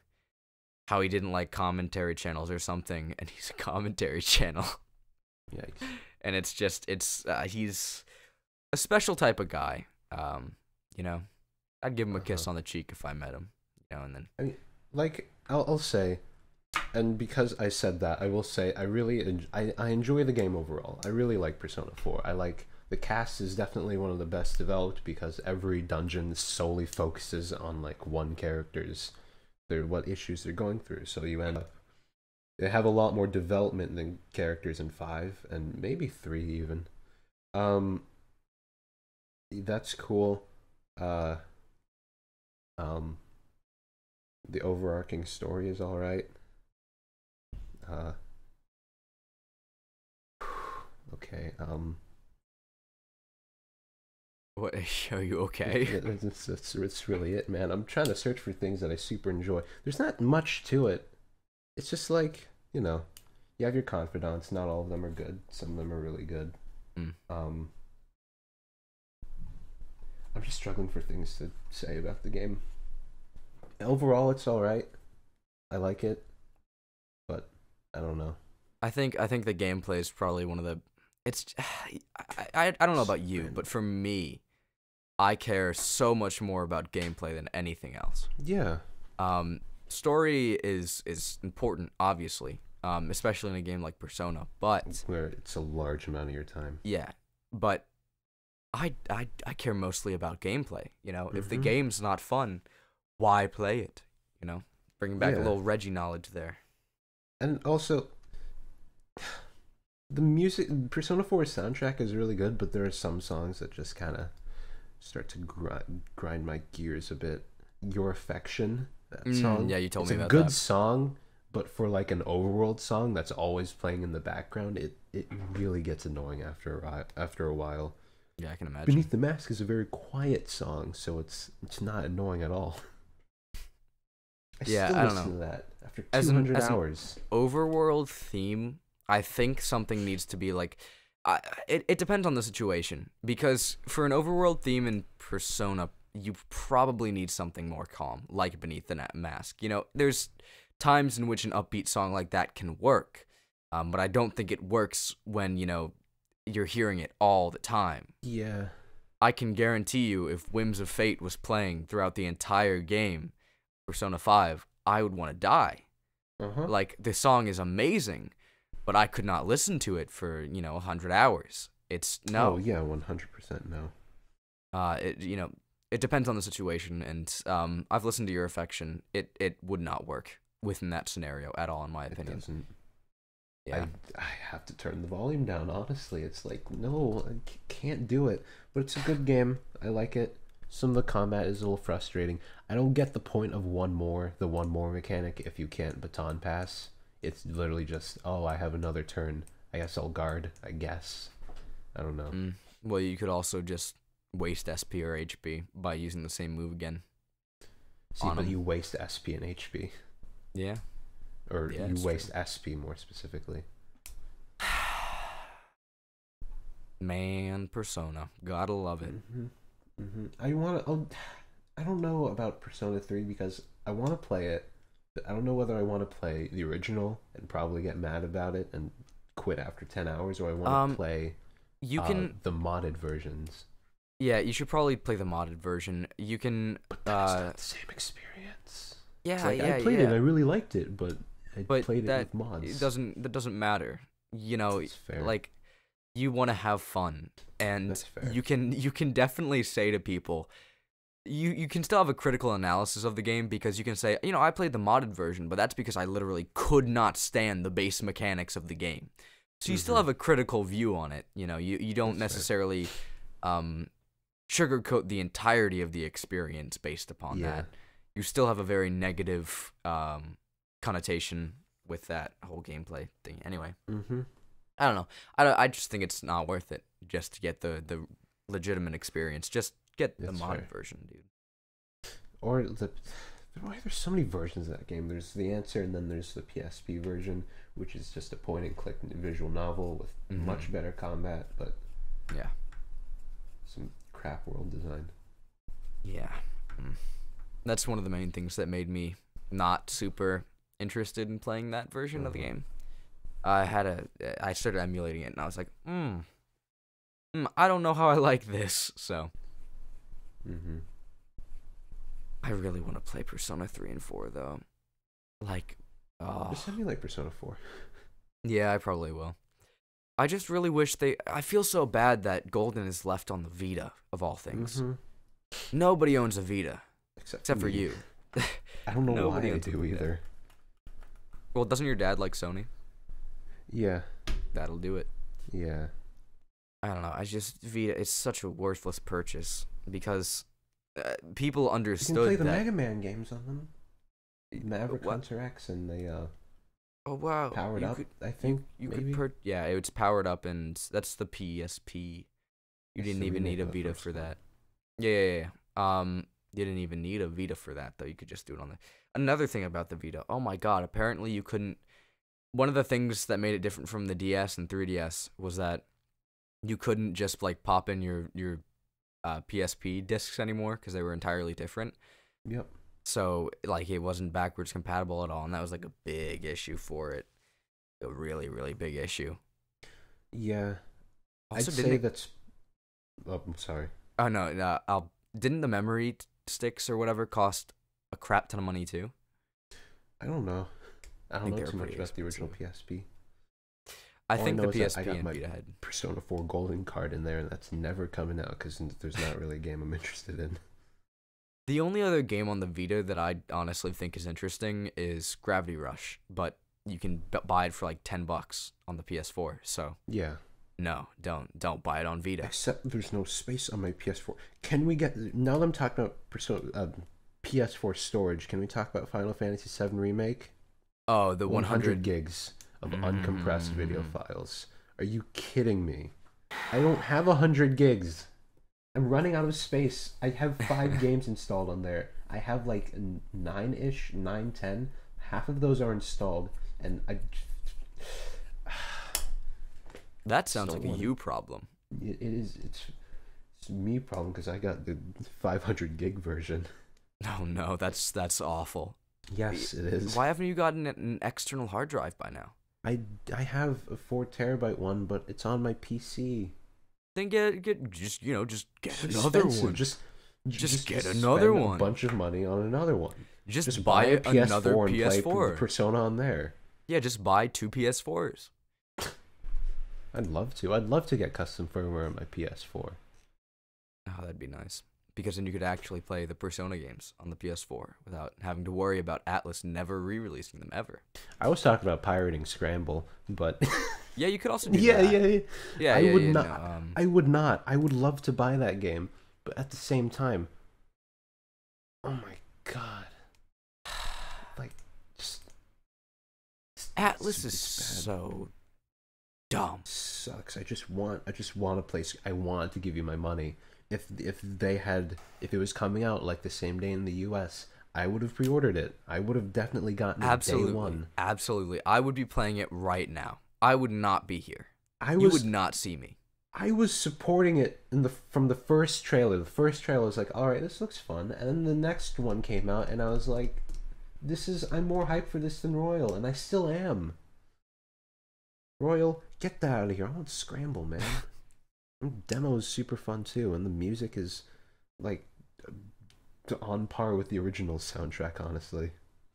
how he didn't like commentary channels or something, and he's a commentary channel. Yikes. And it's he's a special type of guy. You know, I'd give him a kiss on the cheek if I met him. You know, and then I mean, like I'll say, and because I said that, I will say I enjoy the game overall. I really like Persona 4. I like the cast is definitely one of the best developed because every dungeon solely focuses on like one character's what issues they're going through. So you end up they have a lot more development than characters in 5 and maybe 3 even. That's cool. The overarching story is all right. Okay. What are you okay? It's really it, man. I'm trying to search for things that I super enjoy. There's not much to it. It's just like, you know, you have your confidants. Not all of them are good. Some of them are really good. I'm just struggling for things to say about the game. Overall, it's all right. I like it, but I don't know. I think the gameplay is probably one of the. It's I don't know about you, but for me, I care so much more about gameplay than anything else. Yeah. Story is important, obviously, especially in a game like Persona, but where it's a large amount of your time. Yeah, but I care mostly about gameplay. You know, if the game's not fun, why play it? You know, bringing back a little Reggie knowledge there. And also, the music, Persona 4's soundtrack is really good, but there are some songs that just kind of start to grind my gears a bit. Your Affection, that song. Yeah, you told me about that. It's a good that. song, but for like an overworld song that's always playing in the background, it really gets annoying after a while. Yeah, I can imagine. Beneath the Mask is a very quiet song, so it's not annoying at all. I don't listen to that after 200 hours. An overworld theme, I think something needs to be like... It depends on the situation, because for an overworld theme in Persona, you probably need something more calm, like Beneath the Mask. You know, there's times in which an upbeat song like that can work, but I don't think it works when, you know, you're hearing it all the time. Yeah. I can guarantee you if Whims of Fate was playing throughout the entire game, Persona 5, I would want to die. Like, the song is amazing, but I could not listen to it for, you know, 100 hours. It's no. Oh, yeah, 100% no. You know, it depends on the situation, and I've listened to Your Affection. It would not work within that scenario at all, in my opinion. It doesn't. Yeah. I have to turn the volume down, honestly. It's like, no, I can't do it. But it's a good game. I like it. Some of the combat is a little frustrating. I don't get the point of the one more mechanic if you can't baton pass. It's literally just, oh, I have another turn. I guess I'll guard, I guess. I don't know. Well, you could also just waste SP or HP by using the same move again. See, but you waste SP and HP. Yeah. Or you waste SP more specifically. Man, Persona. Gotta love it. I don't know about Persona 3 because I want to play it, but I don't know whether I want to play the original and probably get mad about it and quit after 10 hours, or I want to play the modded versions. Yeah, you should probably play the modded version. You can... But that's not the same experience. Yeah, I played it, I really liked it, but I played it with mods. That doesn't matter. You know, like, you want to have fun. And you can definitely say to people... You can still have a critical analysis of the game because you can say, you know, I played the modded version, but that's because I literally could not stand the base mechanics of the game. So you still have a critical view on it. You know, you don't necessarily sugarcoat the entirety of the experience based upon that. You still have a very negative connotation with that whole gameplay thing. Anyway, I don't know. I just think it's not worth it just to get the legitimate experience. Just get the mod version, dude. Or there's so many versions of that game. There's the answer, and then there's the PSP version, which is just a point-and-click visual novel with much better combat, but some crap world design. Yeah. That's one of the main things that made me not super interested in playing that version of the game. I started emulating it, and I was like, I don't know how I like this, so... I really want to play Persona 3 and 4 though. Like, just emulate Persona 4. Yeah, I probably will. I just really wish I feel so bad that Golden is left on the Vita of all things. Nobody owns a Vita except for you. I don't know why I do either. Well, doesn't your dad like Sony? Yeah. That'll do it. Yeah. I don't know. Vita is such a worthless purchase because people understood that. You can play the Mega Man games on them. Maverick Hunter X, and they oh wow, powered up. I think it's powered up, and that's the PSP. You didn't even need a Vita for that. Yeah. You didn't even need a Vita for that though. You could just do it on the. Another thing about the Vita. Oh my god! Apparently you couldn't. One of the things that made it different from the DS and 3DS was that you couldn't just like pop in your PSP discs anymore because they were entirely different. Yep. So like it wasn't backwards compatible at all, and that was like a big issue for it. A really, really big issue. Yeah. Also, I'd say that's. Oh, I'm sorry. Oh no! Didn't the memory sticks or whatever cost a crap ton of money too? I don't know. I don't know too much about the original PSP. I think the PSP and Vita had Persona 4 Golden card in there, and that's never coming out because there's not really a game I'm interested in. The only other game on the Vita that I honestly think is interesting is Gravity Rush, but you can buy it for like $10 on the PS4. So yeah, no, don't buy it on Vita. Except there's no space on my PS4. Can we get now that I'm talking about Persona PS4 storage? Can we talk about Final Fantasy VII Remake? Oh, the 100 gigs of uncompressed video files. Are you kidding me? I don't have 100 gigs. I'm running out of space. I have 5 games installed on there. I have like 9-ish, 9, 10. Half of those are installed, and that sounds like a you problem. It is. It's me problem because I got the 500 gig version. Oh no, that's awful. Yes, it is. Why haven't you gotten an external hard drive by now? I have a 4 terabyte one, but it's on my PC. Then get another one. Just get another one. A bunch of money on another one. Just buy another PS4 and play Persona on there. Yeah, just buy 2 PS4s. I'd love to. I'd love to get custom firmware on my PS4. Oh, that'd be nice. Because then you could actually play the Persona games on the PS4 without having to worry about Atlus never re-releasing them ever. I was talking about pirating Scramble, but yeah, you could also do that. I would not. I would not. I would love to buy that game, but at the same time, Oh my god. Like, just Atlus is so dumb. Sucks. I just want a place. I want to give you my money. If it was coming out like the same day in the US, I would have pre-ordered it. I would have definitely gotten it day one. Absolutely. I would be playing it right now. I would not be here. You would not see me. I was supporting it from the first trailer. The first trailer was like, all right, this looks fun. And then the next one came out, and I was like, I'm more hyped for this than Royal, and I still am. Royal, get that out of here. I want Scramble, man. The demo is super fun too, and the music is like on par with the original soundtrack, honestly.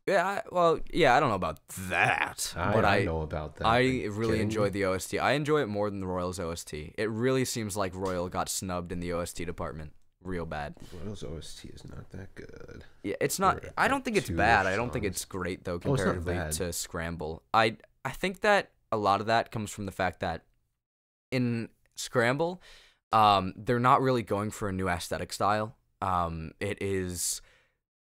Yeah, I don't know about that, but I know about that. I really enjoy the OST. I enjoy it more than the Royal's OST. It really seems like Royal got snubbed in the OST department real bad. Royal's OST is not that good. Yeah, it's not. I don't think it's bad. I don't think it's great though comparatively to Scramble. I think that a lot of that comes from the fact that in Scramble, they're not really going for a new aesthetic style. It is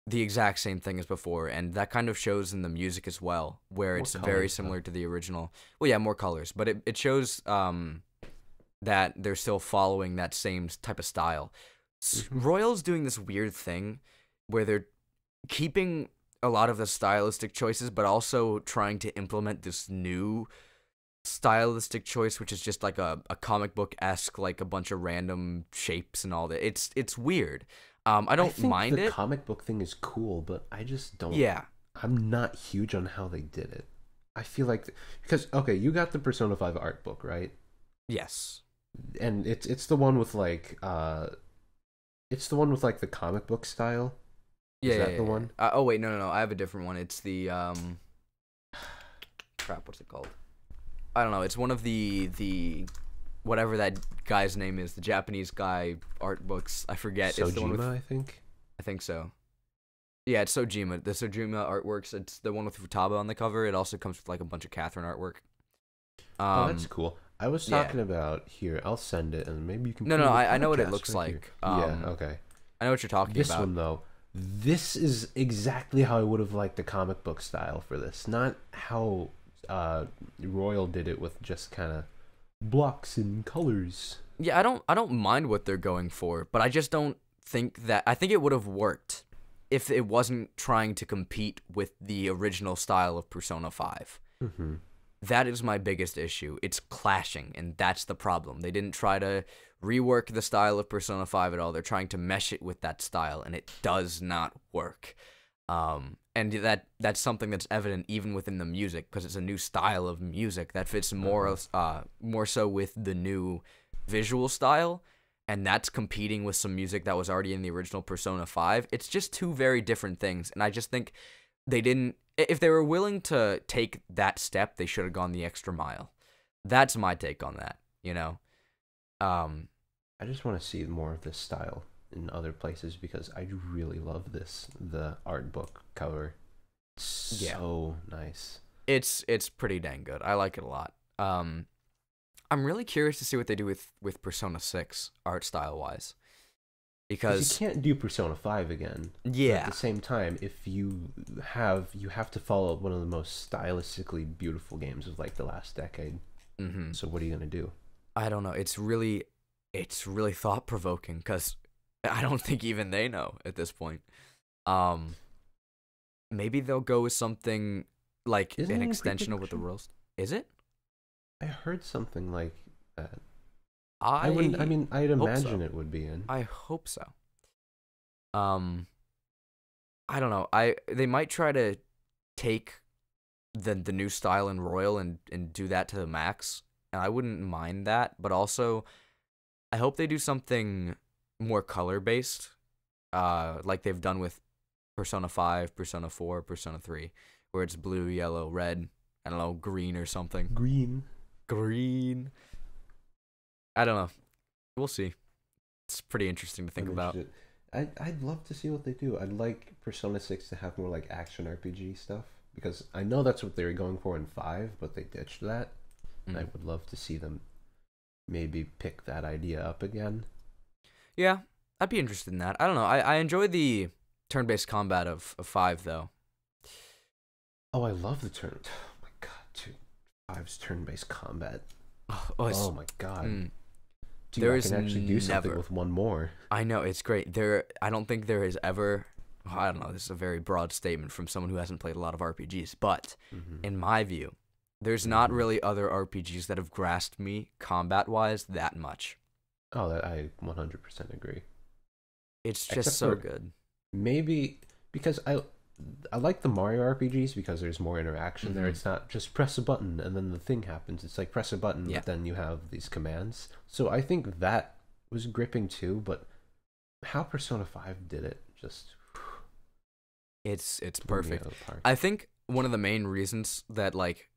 the exact same thing as before, and that kind of shows in the music as well, where it's very similar to the original. Well, yeah, more colors, but it shows that they're still following that same type of style. Royal's doing this weird thing where they're keeping a lot of the stylistic choices, but also trying to implement this new stylistic choice, which is just like a comic book-esque, like a bunch of random shapes and all that. It's weird. I don't mind it. The comic book thing is cool, but I just don't. Yeah. I'm not huge on how they did it. I feel like because okay, you got the Persona 5 art book, right? Yes. And it's the one with like it's the one with like the comic book style. Is that the one? Oh wait, no. I have a different one. It's the crap. What's it called? I don't know. It's one of the whatever that guy's name is, the Japanese guy art books. I forget. Sojima, it's the one with, I think. I think so. Yeah, it's Sojima. The Sojima artworks. It's the one with Futaba on the cover. It also comes with like a bunch of Catherine artwork. Oh, that's cool. I was talking about here. I'll send it, and maybe you can. No, I know what it looks like. Yeah, okay. I know what you're talking about. This one though, this is exactly how I would have liked the comic book style for this. Not how Royal did it with just kind of blocks and colors. Yeah, I don't mind what they're going for, but I just don't think that. I think it would have worked if it wasn't trying to compete with the original style of Persona 5. Mm-hmm. That is my biggest issue. It's clashing, and that's the problem. They didn't try to rework the style of Persona 5 at all. They're trying to mesh it with that style, and it does not work. And that's something that's evident even within the music, because it's a new style of music that fits more so with the new visual style, and that's competing with some music that was already in the original Persona 5. It's just two very different things, and I just think they didn't. If they were willing to take that step, they should have gone the extra mile. That's my take on that, you know? I just want to see more of this style in other places because I really love the art book cover. It's so nice. It's pretty dang good. I like it a lot. I'm really curious to see what they do with Persona 6 art style wise. Because you can't do Persona 5 again. Yeah. But at the same time, if you have to follow one of the most stylistically beautiful games of like the last decade. Mm-hmm. So what are you gonna do? I don't know. It's really thought provoking because I don't think even they know at this point. Maybe they'll go with something like an extension of what the world is. It? I heard something like that. I'd imagine it would be in. I hope so. I don't know. They might try to take the new style in Royal and do that to the max, and I wouldn't mind that. But also, I hope they do something more color based, like they've done with Persona 5, Persona 4, Persona 3, where it's blue, yellow, red. I don't know, green or something. Green. I don't know. We'll see. It's pretty interesting to think about. I'd love to see what they do. I'd like Persona 6 to have more like action RPG stuff because I know that's what they were going for in 5, but they ditched that. And I would love to see them maybe pick that idea up again. Yeah, I'd be interested in that. I don't know. I enjoy the turn-based combat of 5 though. Oh, I love the turn. Oh my god, dude. 5's turn-based combat. Oh my god. Dude, I can actually do something with one more. I know, it's great. I don't think there is ever... I don't know, this is a very broad statement from someone who hasn't played a lot of RPGs, but in my view, there's not really other RPGs that have grasped me combat-wise that much. Oh, I 100% agree. It's just so good. Maybe because I like the Mario RPGs because there's more interaction there. It's not just press a button and then the thing happens. It's like press a button, but then you have these commands. So I think that was gripping too, but how Persona 5 did it just... It's perfect. I think one of the main reasons that, like,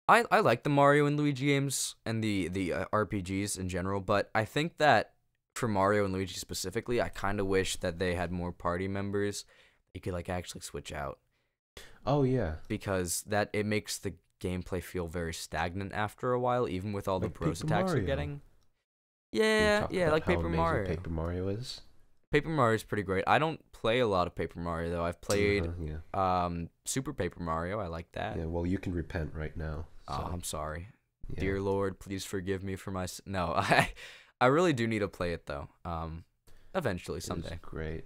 I like the Mario and Luigi games and the RPGs in general, but I think that for Mario and Luigi specifically, I kind of wish that they had more party members you could, like, actually switch out. Oh, yeah. Because it makes the gameplay feel very stagnant after a while, even with all the bros attacks you're getting. Yeah, like Paper Mario. Paper Mario is. Paper Mario is pretty great. I don't play a lot of Paper Mario, though. I've played Super Paper Mario. I like that. Yeah, well, you can repent right now. So. Oh, I'm sorry. Yeah. Dear Lord, please forgive me for my... No, I really do need to play it, though. Eventually, someday. It's great.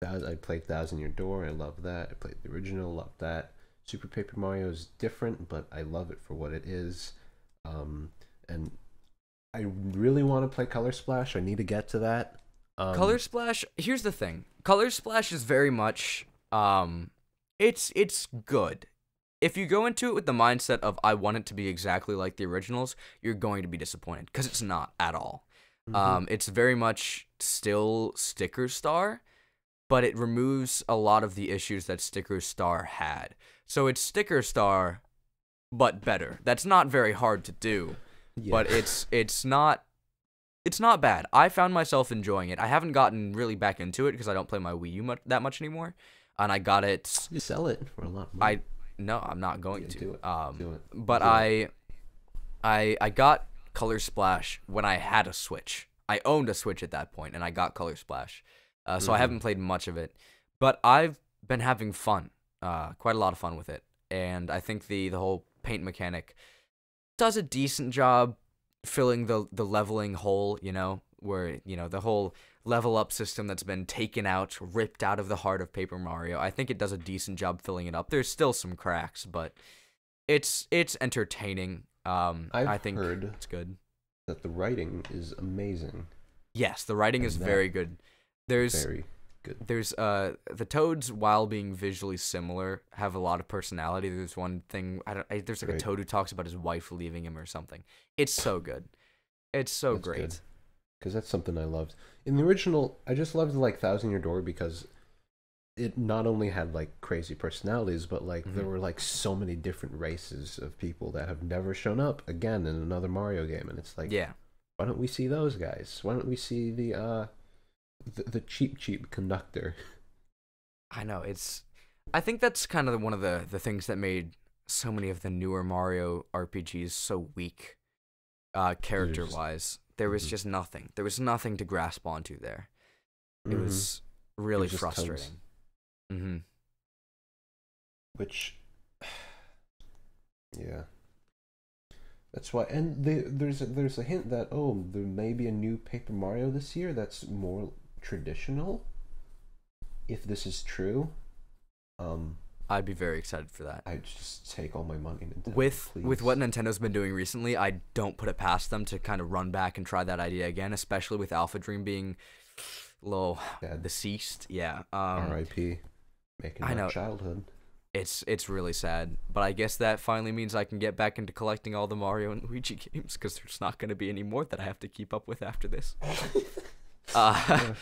I played Thousand Year Door. I love that. I played the original. Love that. Super Paper Mario is different, but I love it for what it is. And I really want to play Color Splash. I need to get to that. Color Splash, here's the thing. Color Splash is very much, it's good. If you go into it with the mindset of, I want it to be exactly like the originals, you're going to be disappointed, because it's not at all. It's very much still Sticker Star, but it removes a lot of the issues that Sticker Star had. So it's Sticker Star, but better. That's not very hard to do, but it's not bad. I found myself enjoying it. I haven't gotten really back into it because I don't play my Wii U that much anymore, and I got it. You sell it for a lot more. No, I'm not going to. Do it. But I got Color Splash when I had a Switch. I owned a Switch at that point, and I got Color Splash. So I haven't played much of it, but I've been having fun, quite a lot of fun with it, and I think the whole paint mechanic does a decent job filling the leveling hole, where, the whole level up system that's been taken out, ripped out of the heart of Paper Mario. I think it does a decent job filling it up. There's still some cracks, but it's entertaining. I think heard it's good. That the writing is amazing. Yes, the writing is very good. Very good. There's the Toads, while being visually similar, have a lot of personality. There's one thing there's like a Toad who talks about his wife leaving him or something. It's so good. It's so great. Because that's something I loved. In the original, I just loved like Thousand Year Door because it not only had like crazy personalities, but like there were like so many different races of people that have never shown up again in another Mario game, and it's like, why don't we see those guys? Why don't we see the cheap conductor? I know, I think that's kind of one of the things that made so many of the newer Mario RPGs so weak, character-wise. There was just nothing. There was nothing to grasp onto there. It was really frustrating. Which, yeah. That's why, and there's a hint that, there may be a new Paper Mario this year that's more traditional. If this is true, I'd be very excited for that. I'd just take all my money. Nintendo, with what Nintendo's been doing recently, I don't put it past them to kind of run back and try that idea again, especially with Alpha Dream being a little deceased. Yeah. R.I.P. Making my childhood. It's really sad, but I guess that finally means I can get back into collecting all the Mario and Luigi games, because there's not going to be any more that I have to keep up with after this. But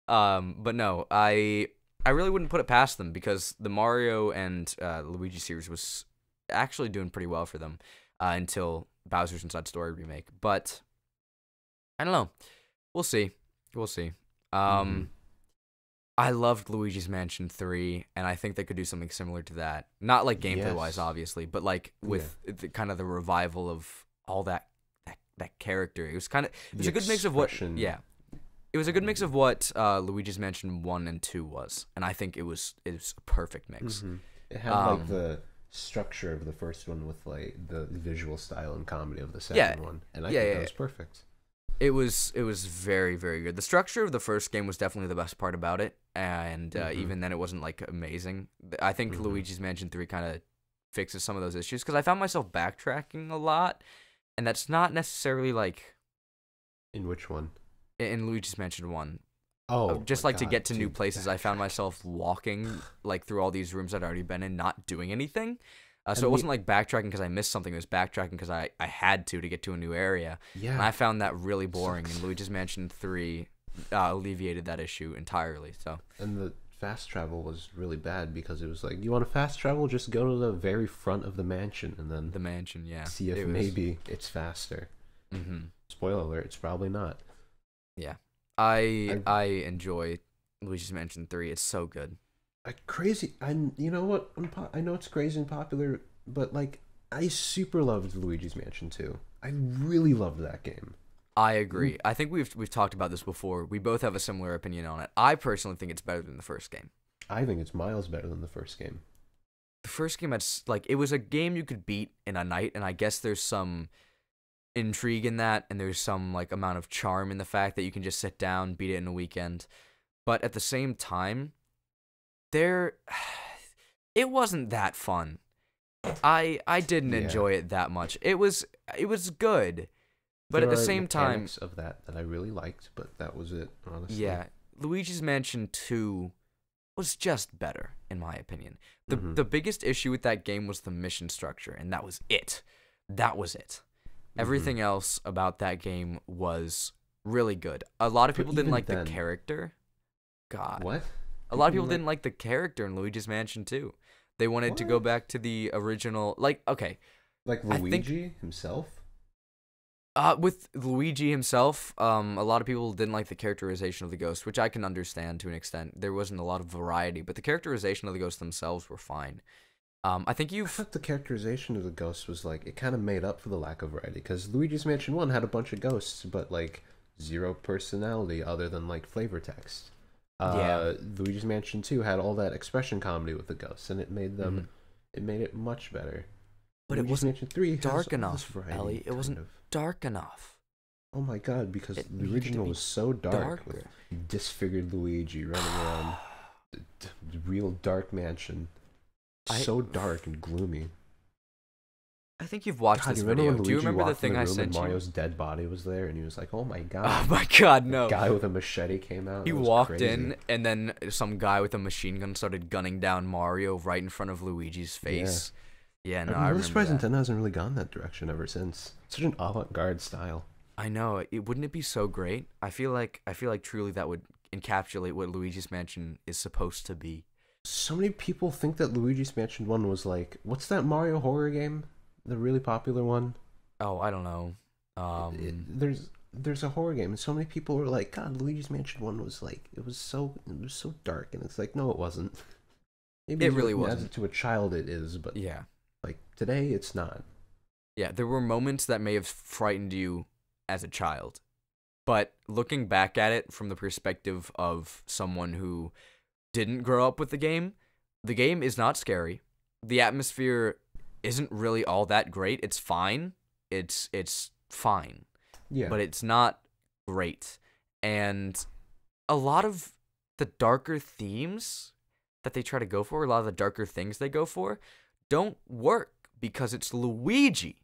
no, I really wouldn't put it past them, because the Mario and Luigi series was actually doing pretty well for them until Bowser's Inside Story remake. But I don't know. We'll see. I loved Luigi's Mansion 3, and I think they could do something similar to that. Not like gameplay-wise, obviously, but like with kind of the revival of all that character. It was kind of... It was a good mix of what... Yeah. It was a good mix of what Luigi's Mansion 1 and 2 was, and I think it was a perfect mix. Mm-hmm. It had like the structure of the first one with like the visual style and comedy of the second one, and I think that was perfect. It was very, very good. The structure of the first game was definitely the best part about it, and even then it wasn't like amazing. I think Luigi's Mansion 3 kind of fixes some of those issues, because I found myself backtracking a lot, and that's not necessarily like... In which one? In Luigi's Mansion 1. Oh, just like to get to new places, I found myself walking like through all these rooms I'd already been in, not doing anything. So it wasn't like backtracking because I missed something. It was backtracking because I had to get to a new area. Yeah. And I found that really boring. And Luigi's Mansion 3 alleviated that issue entirely. So. And the fast travel was really bad because it was like, you want to fast travel? Just go to the very front of the mansion and then the mansion, yeah. See if maybe it's faster. Mm-hmm. Spoiler alert, it's probably not. Yeah. I enjoy Luigi's Mansion 3. It's so good. You know what? I know it's crazy and popular, but like I super loved Luigi's Mansion 2. I really loved that game. I agree. I think we've talked about this before. We both have a similar opinion on it. I personally think it's better than the first game. I think it's miles better than the first game. The first game, it was a game you could beat in a night, and I guess there's some intrigue in that, and there's some like amount of charm in the fact that you can just sit down, beat it in a weekend. But at the same time, it wasn't that fun. I didn't enjoy it that much. It was good, but at the same time of that I really liked, but that was it, honestly. Yeah, Luigi's Mansion 2 was just better in my opinion. The biggest issue with that game was the mission structure, and that was it. Everything else about that game was really good. A lot of people didn't like the character. God. What? A lot of people didn't like the character in Luigi's Mansion 2. They wanted to go back to the original, like Luigi himself? With Luigi himself, a lot of people didn't like the characterization of the ghost, which I can understand to an extent. There wasn't a lot of variety, but the characterization of the ghosts themselves were fine. I thought the characterization of the ghosts was like, it kind of made up for the lack of variety, because Luigi's Mansion 1 had a bunch of ghosts, but like zero personality other than like flavor text. Luigi's Mansion 2 had all that expression comedy with the ghosts, and it made them, it made it much better. But Luigi's Mansion 3 dark enough, Ellie. It wasn't dark enough. Oh my god, because the original was so dark, with disfigured Luigi running around the real dark mansion. So dark and gloomy. I think you've watched this video. Do you remember the thing I sent you? Mario's dead body was there, and he was like, "Oh my god!" Oh my god, no! The guy with a machete came out. He walked in, and then some guy with a machine gun started gunning down Mario right in front of Luigi's face. Yeah, no, I remember surprised Nintendo hasn't really gone that direction ever since. Such an avant-garde style. I know. Wouldn't it be so great? I feel like truly that would encapsulate what Luigi's Mansion is supposed to be. So many people think that Luigi's Mansion 1 was like, what's that Mario horror game? The really popular one? Oh, I don't know. There's a horror game, and so many people were like, God, Luigi's Mansion 1 was like, it was so dark, and it's like, no, it wasn't. Maybe it really wasn't. As to a child it is, but yeah. Like, today, it's not. Yeah, there were moments that may have frightened you as a child, but looking back at it from the perspective of someone who didn't grow up with the game is not scary. The atmosphere isn't really all that great. It's fine. It's fine. Yeah. But it's not great. And a lot of the darker themes that they try to go for, a lot of the darker things they go for, don't work because it's Luigi.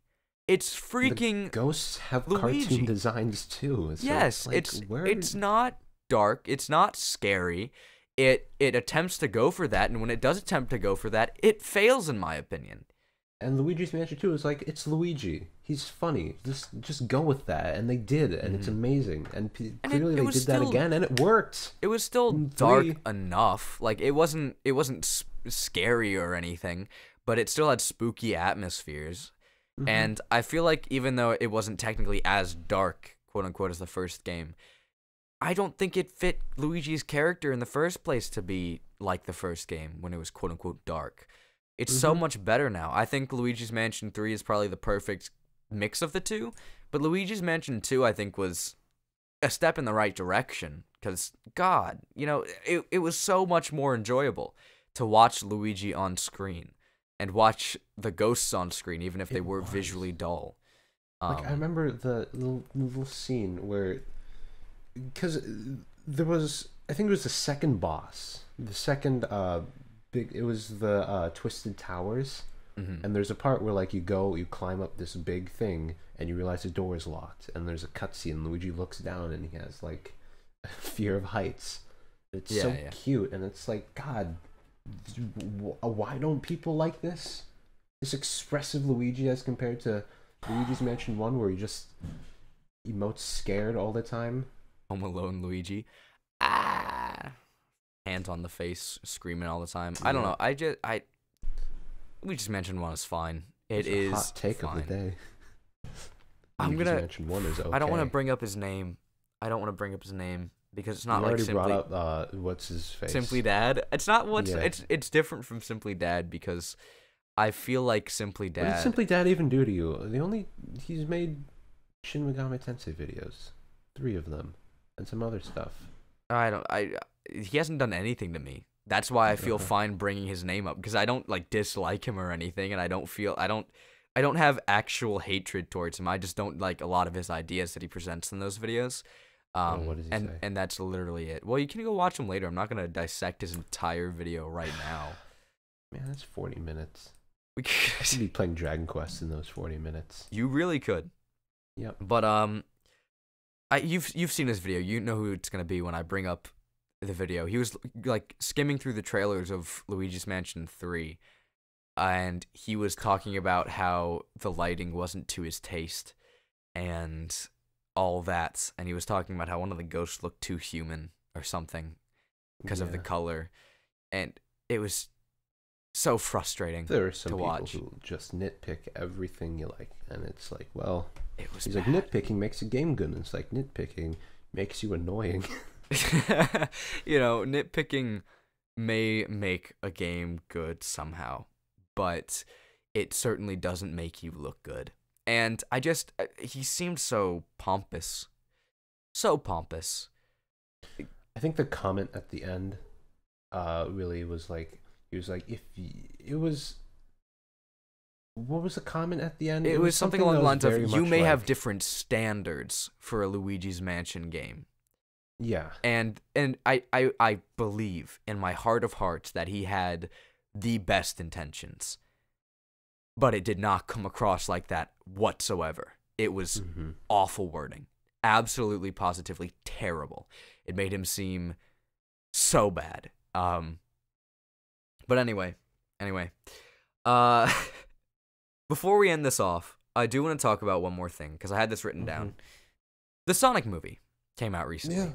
It's freaking the ghosts have Luigi. Cartoon designs too. So yes, it's not dark. It's not scary. It attempts to go for that, and when it does attempt to go for that, it fails, in my opinion. And Luigi's Mansion 2 is like, it's Luigi. He's funny. Just go with that, and they did, and it's amazing. And clearly they did that again, and it worked. It was still dark enough. Like it wasn't scary or anything, but it still had spooky atmospheres. And I feel like even though it wasn't technically as dark, quote unquote, as the first game, I don't think it fit Luigi's character in the first place to be like the first game when it was quote unquote dark. It's so much better now. I think Luigi's Mansion 3 is probably the perfect mix of the two, but Luigi's Mansion 2 I think was a step in the right direction. Because, God, you know, it was so much more enjoyable to watch Luigi on screen and watch the ghosts on screen, even if they were visually dull. Like, I remember the little scene where, because there was, I think it was the second boss, the second it was the Twisted Towers, and there's a part where like you climb up this big thing, and you realize the door is locked, and there's a cutscene, and Luigi looks down, and he has like a fear of heights. It's so cute, and it's like, God, why don't people like this? This expressive Luigi as compared to Luigi's Mansion 1, where he just emotes scared all the time. Home Alone Luigi. Hands on the face, screaming all the time. I don't know. Luigi's Mansion 1 is fine. It is a hot take fine. Of the day. Luigi's Mansion 1 is okay. I don't want to bring up his name. Because it's not you like already Simply. Brought up what's his face? Simply Dad. It's not what's. Yeah. It's different from Simply Dad because I feel like Simply Dad. What did Simply Dad even do to you? He's made Shin Megami Tensei videos, 3 of them, and some other stuff. He hasn't done anything to me. That's why I feel fine bringing his name up, because I don't like dislike him or anything, and I don't have actual hatred towards him. I just don't like a lot of his ideas that he presents in those videos. What does he say? And that's literally it. Well, you can go watch him later. I'm not gonna dissect his entire video right now. Man, that's 40 minutes. We could be playing Dragon Quest in those 40 minutes. You really could. Yep. But you've seen this video. You know who it's gonna be when I bring up the video. He was like skimming through the trailers of Luigi's Mansion 3, and he was talking about how the lighting wasn't to his taste, and all that, and he was talking about how one of the ghosts looked too human or something because of the color, and it was so frustrating. There are some to people watch. Who just nitpick everything you like, and it's like, well, he's like, nitpicking makes a game good, and it's like, nitpicking makes you annoying. You know, nitpicking may make a game good somehow, but it certainly doesn't make you look good. And he seemed so pompous. So pompous. I think the comment at the end really was like, he was like, what was the comment at the end? It was something along the lines of, you may have different standards for a Luigi's Mansion game. Yeah. And I believe in my heart of hearts that he had the best intentions. But it did not come across like that whatsoever. It was awful wording. Absolutely, positively terrible. It made him seem so bad. But anyway. Before we end this off, I do want to talk about one more thing, because I had this written down. The Sonic movie came out recently. Yeah.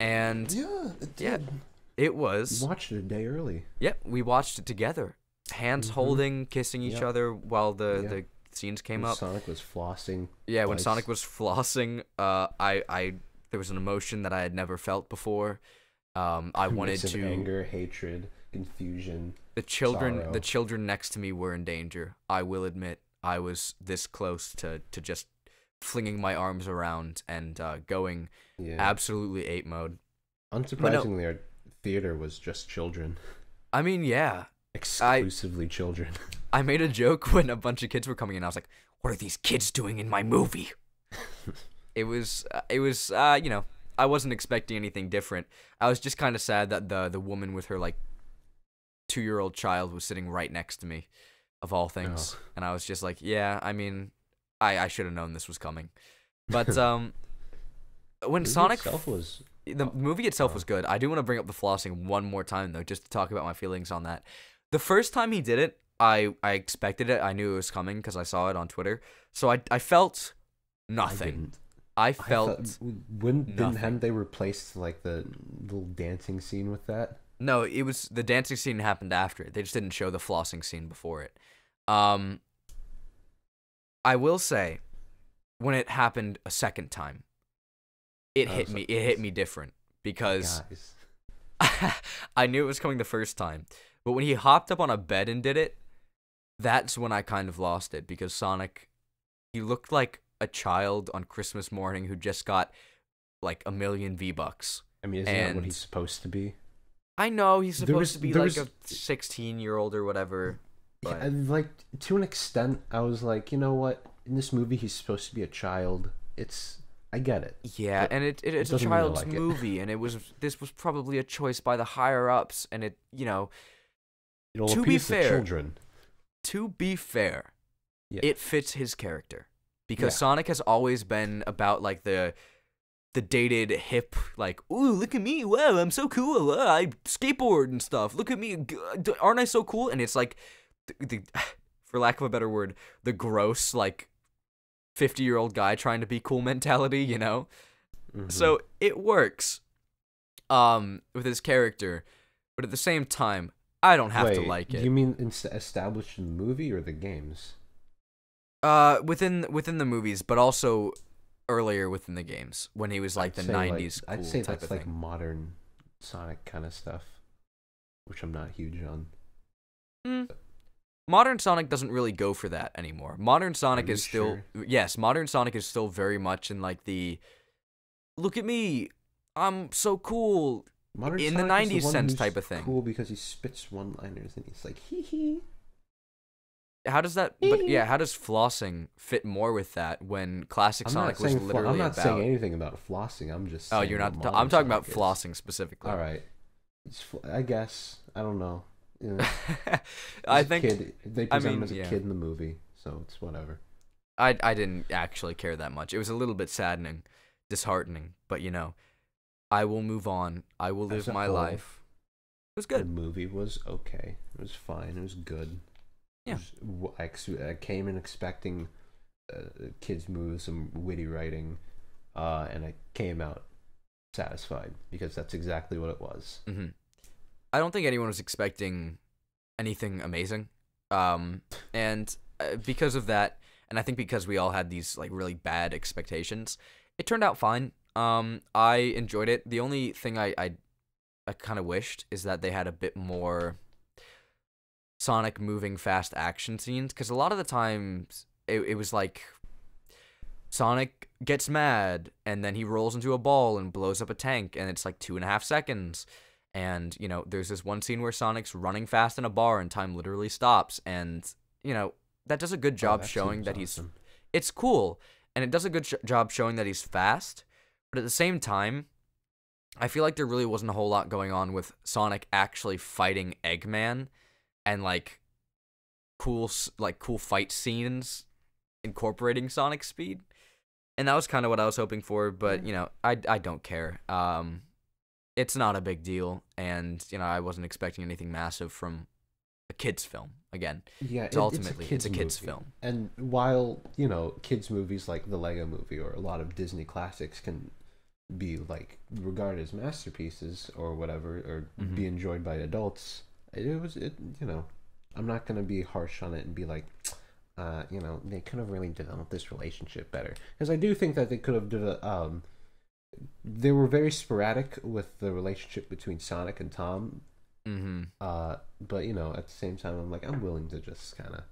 And it did. Yeah, it was. We watched it a day early. Yep, we watched it together. Hands holding, kissing each other while the scenes came up. Sonic was flossing. Yeah, when Sonic was flossing, there was an emotion that I had never felt before. I wanted to anger, hatred, confusion. The children sorrow. Next to me were in danger. I will admit, I was this close to just flinging my arms around and going absolutely ape mode. Unsurprisingly, our theater was just children. I mean, yeah. Exclusively children. I made a joke when a bunch of kids were coming in. I was like, "What are these kids doing in my movie?" It was, you know, I wasn't expecting anything different. I was just kind of sad that the woman with her like 2-year-old child was sitting right next to me, of all things, and I was just like, "Yeah, I mean, I should have known this was coming." But when Sonic was. The movie itself was good. I do want to bring up the flossing one more time, though, just to talk about my feelings on that. The first time he did it, I expected it. I knew it was coming because I saw it on Twitter. So I felt nothing. I felt nothing. Hadn't they replaced like the little dancing scene with that? No, it was the dancing scene happened after it. They just didn't show the flossing scene before it. I will say, when it happened a second time, it hit me. It hit me different because I knew it was coming the first time. But when he hopped up on a bed and did it, that's when I kind of lost it, because Sonic, he looked like a child on Christmas morning who just got like $1 million V-Bucks. I mean, isn't that what he's supposed to be? I know he's supposed to be like a 16-year-old or whatever. But... Yeah, like, to an extent, I was like, you know what? In this movie, he's supposed to be a child. I get it. Yeah, and it's a child's movie, and this was probably a choice by the higher ups, and it'll appease the children. To be fair, yeah. It fits his character because Sonic has always been about like the dated hip, like, ooh, look at me, wow, I'm so cool, I skateboard and stuff. Look at me, aren't I so cool? And it's like, for lack of a better word, the gross like 50-year-old guy trying to be cool mentality, you know? Mm-hmm. So it works with his character, but at the same time, I don't have to like it. You mean established in the movie or the games? Within the movies, but also earlier within the games when he was like the 90s cool I'd say type that's of like thing. Modern Sonic kind of stuff, which I'm not huge on. Modern Sonic doesn't really go for that anymore. Modern Sonic is still Modern Sonic is still very much in like the look at me, I'm so cool Modern in Sonic the 90s sense type of thing. Cool because he spits one-liners and he's like hee hee. How does that? But yeah, how does flossing fit more with that when classic Sonic was literally I'm not saying anything about flossing. I'm just saying you're not. I'm talking about flossing specifically. All right, I guess I don't know. You know, I think they present him as a kid in the movie, so it's whatever. I didn't actually care that much. It was a little bit saddening, disheartening, but you know, I will move on. I will live my life. It was good. The movie was okay. It was fine. It was good. Yeah. I came in expecting a kids' movie, some witty writing, and I came out satisfied because that's exactly what it was. Mm-hmm. I don't think anyone was expecting anything amazing, and because of that, and I think because we all had these like really bad expectations, it turned out fine. I enjoyed it. The only thing I kind of wished is that they had a bit more Sonic moving fast action scenes, because a lot of the times it was like Sonic gets mad and then he rolls into a ball and blows up a tank, and it's like 2.5 seconds. And, you know, there's this one scene where Sonic's running fast in a bar and time literally stops. And, you know, that does a good job showing that awesome. It's cool. And it does a good job showing that he's fast. But at the same time, I feel like there really wasn't a whole lot going on with Sonic actually fighting Eggman and, like, cool fight scenes incorporating Sonic's speed. And that was kind of what I was hoping for. But, you know, I don't care. It's not a big deal, and you know I wasn't expecting anything massive from a kids' film. Again, yeah, ultimately it's a kids' film. And while you know kids' movies like the Lego Movie or a lot of Disney classics can be like regarded as masterpieces or whatever, or be enjoyed by adults, you know, I'm not gonna be harsh on it and be like, you know, they could have really developed this relationship better, because I do think that they could have they were very sporadic with the relationship between Sonic and Tom. Mm-hmm. But you know, at the same time, I'm like, I'm willing to just kind of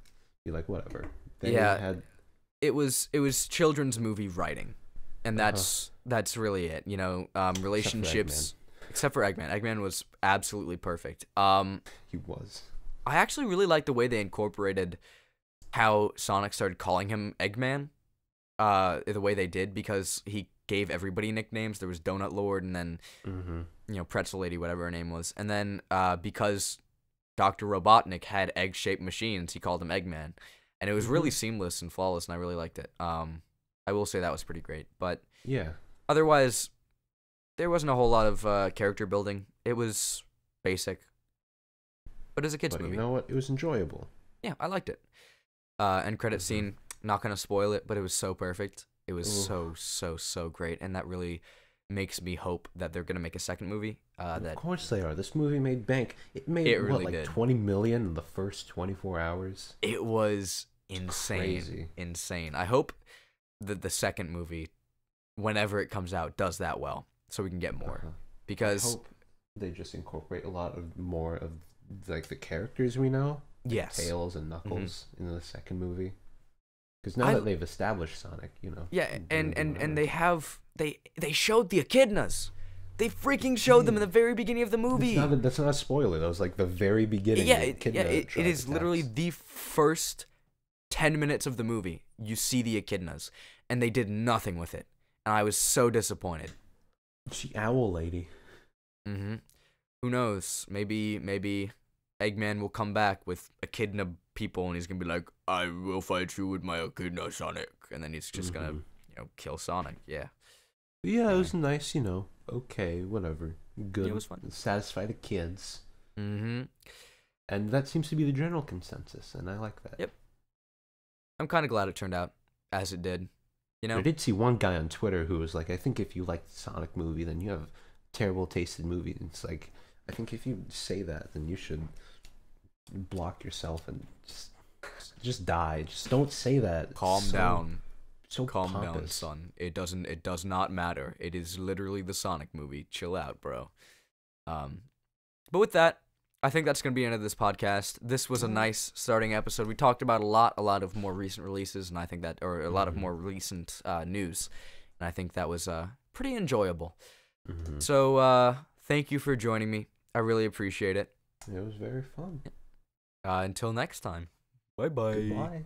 be like, whatever. It was children's movie writing, and that's really it. You know, relationships. Except for Eggman. Eggman was absolutely perfect. He was. I actually really liked the way they incorporated how Sonic started calling him Eggman. The way they did, because he gave everybody nicknames. There was Donut Lord, and then you know, Pretzel Lady, whatever her name was, and then because Dr. Robotnik had egg-shaped machines, he called him Eggman, and it was really seamless and flawless, and I really liked it. I will say that was pretty great, but yeah, otherwise there wasn't a whole lot of character building. It was basic, but as a kids movie, you know what, it was enjoyable. Yeah, I liked it. End credit scene, not gonna spoil it, but it was so perfect. It was so great, and that really makes me hope that they're gonna make a second movie. Of course they are. This movie made bank. It made really like did. 20 million in the first 24 hours. It was insane. Crazy. Insane. I hope that the second movie, whenever it comes out, does that well, so we can get more. Because I hope they just incorporate a lot of more of like the characters we know. Yes. Tails and Knuckles in the second movie. Because now that they've established Sonic, you know. Yeah, and they showed the echidnas. They freaking showed them in the very beginning of the movie. That's not a spoiler. That was like the very beginning. Yeah, it is literally the first 10 minutes of the movie. You see the echidnas, and they did nothing with it, and I was so disappointed. She owl lady. Mm-hmm. Who knows? Maybe Eggman will come back with echidna people, and he's gonna be like, "I will fight you with my echidna, Sonic," and then he's just gonna, kill Sonic. Yeah. Yeah, it was nice, Okay, whatever. Good. It was fun. Satisfy the kids. Mm-hmm. And that seems to be the general consensus, and I like that. Yep. I'm kind of glad it turned out as it did. I did see one guy on Twitter who was like, I think if you like the Sonic movie, then you have terrible taste in movies. And it's like, I think if you say that, then you should block yourself and just die. Just don't say that. Calm down. So calm pompous. down, son. It does not matter. It is literally the Sonic movie. Chill out, bro. But with that, I think that's gonna be the end of this podcast. This was a nice starting episode. We talked about a lot of more recent releases, and I think that, or a lot of more recent news, and I think that was pretty enjoyable. Mm-hmm. So thank you for joining me. I really appreciate it. It was very fun. Until next time. Bye-bye. Goodbye.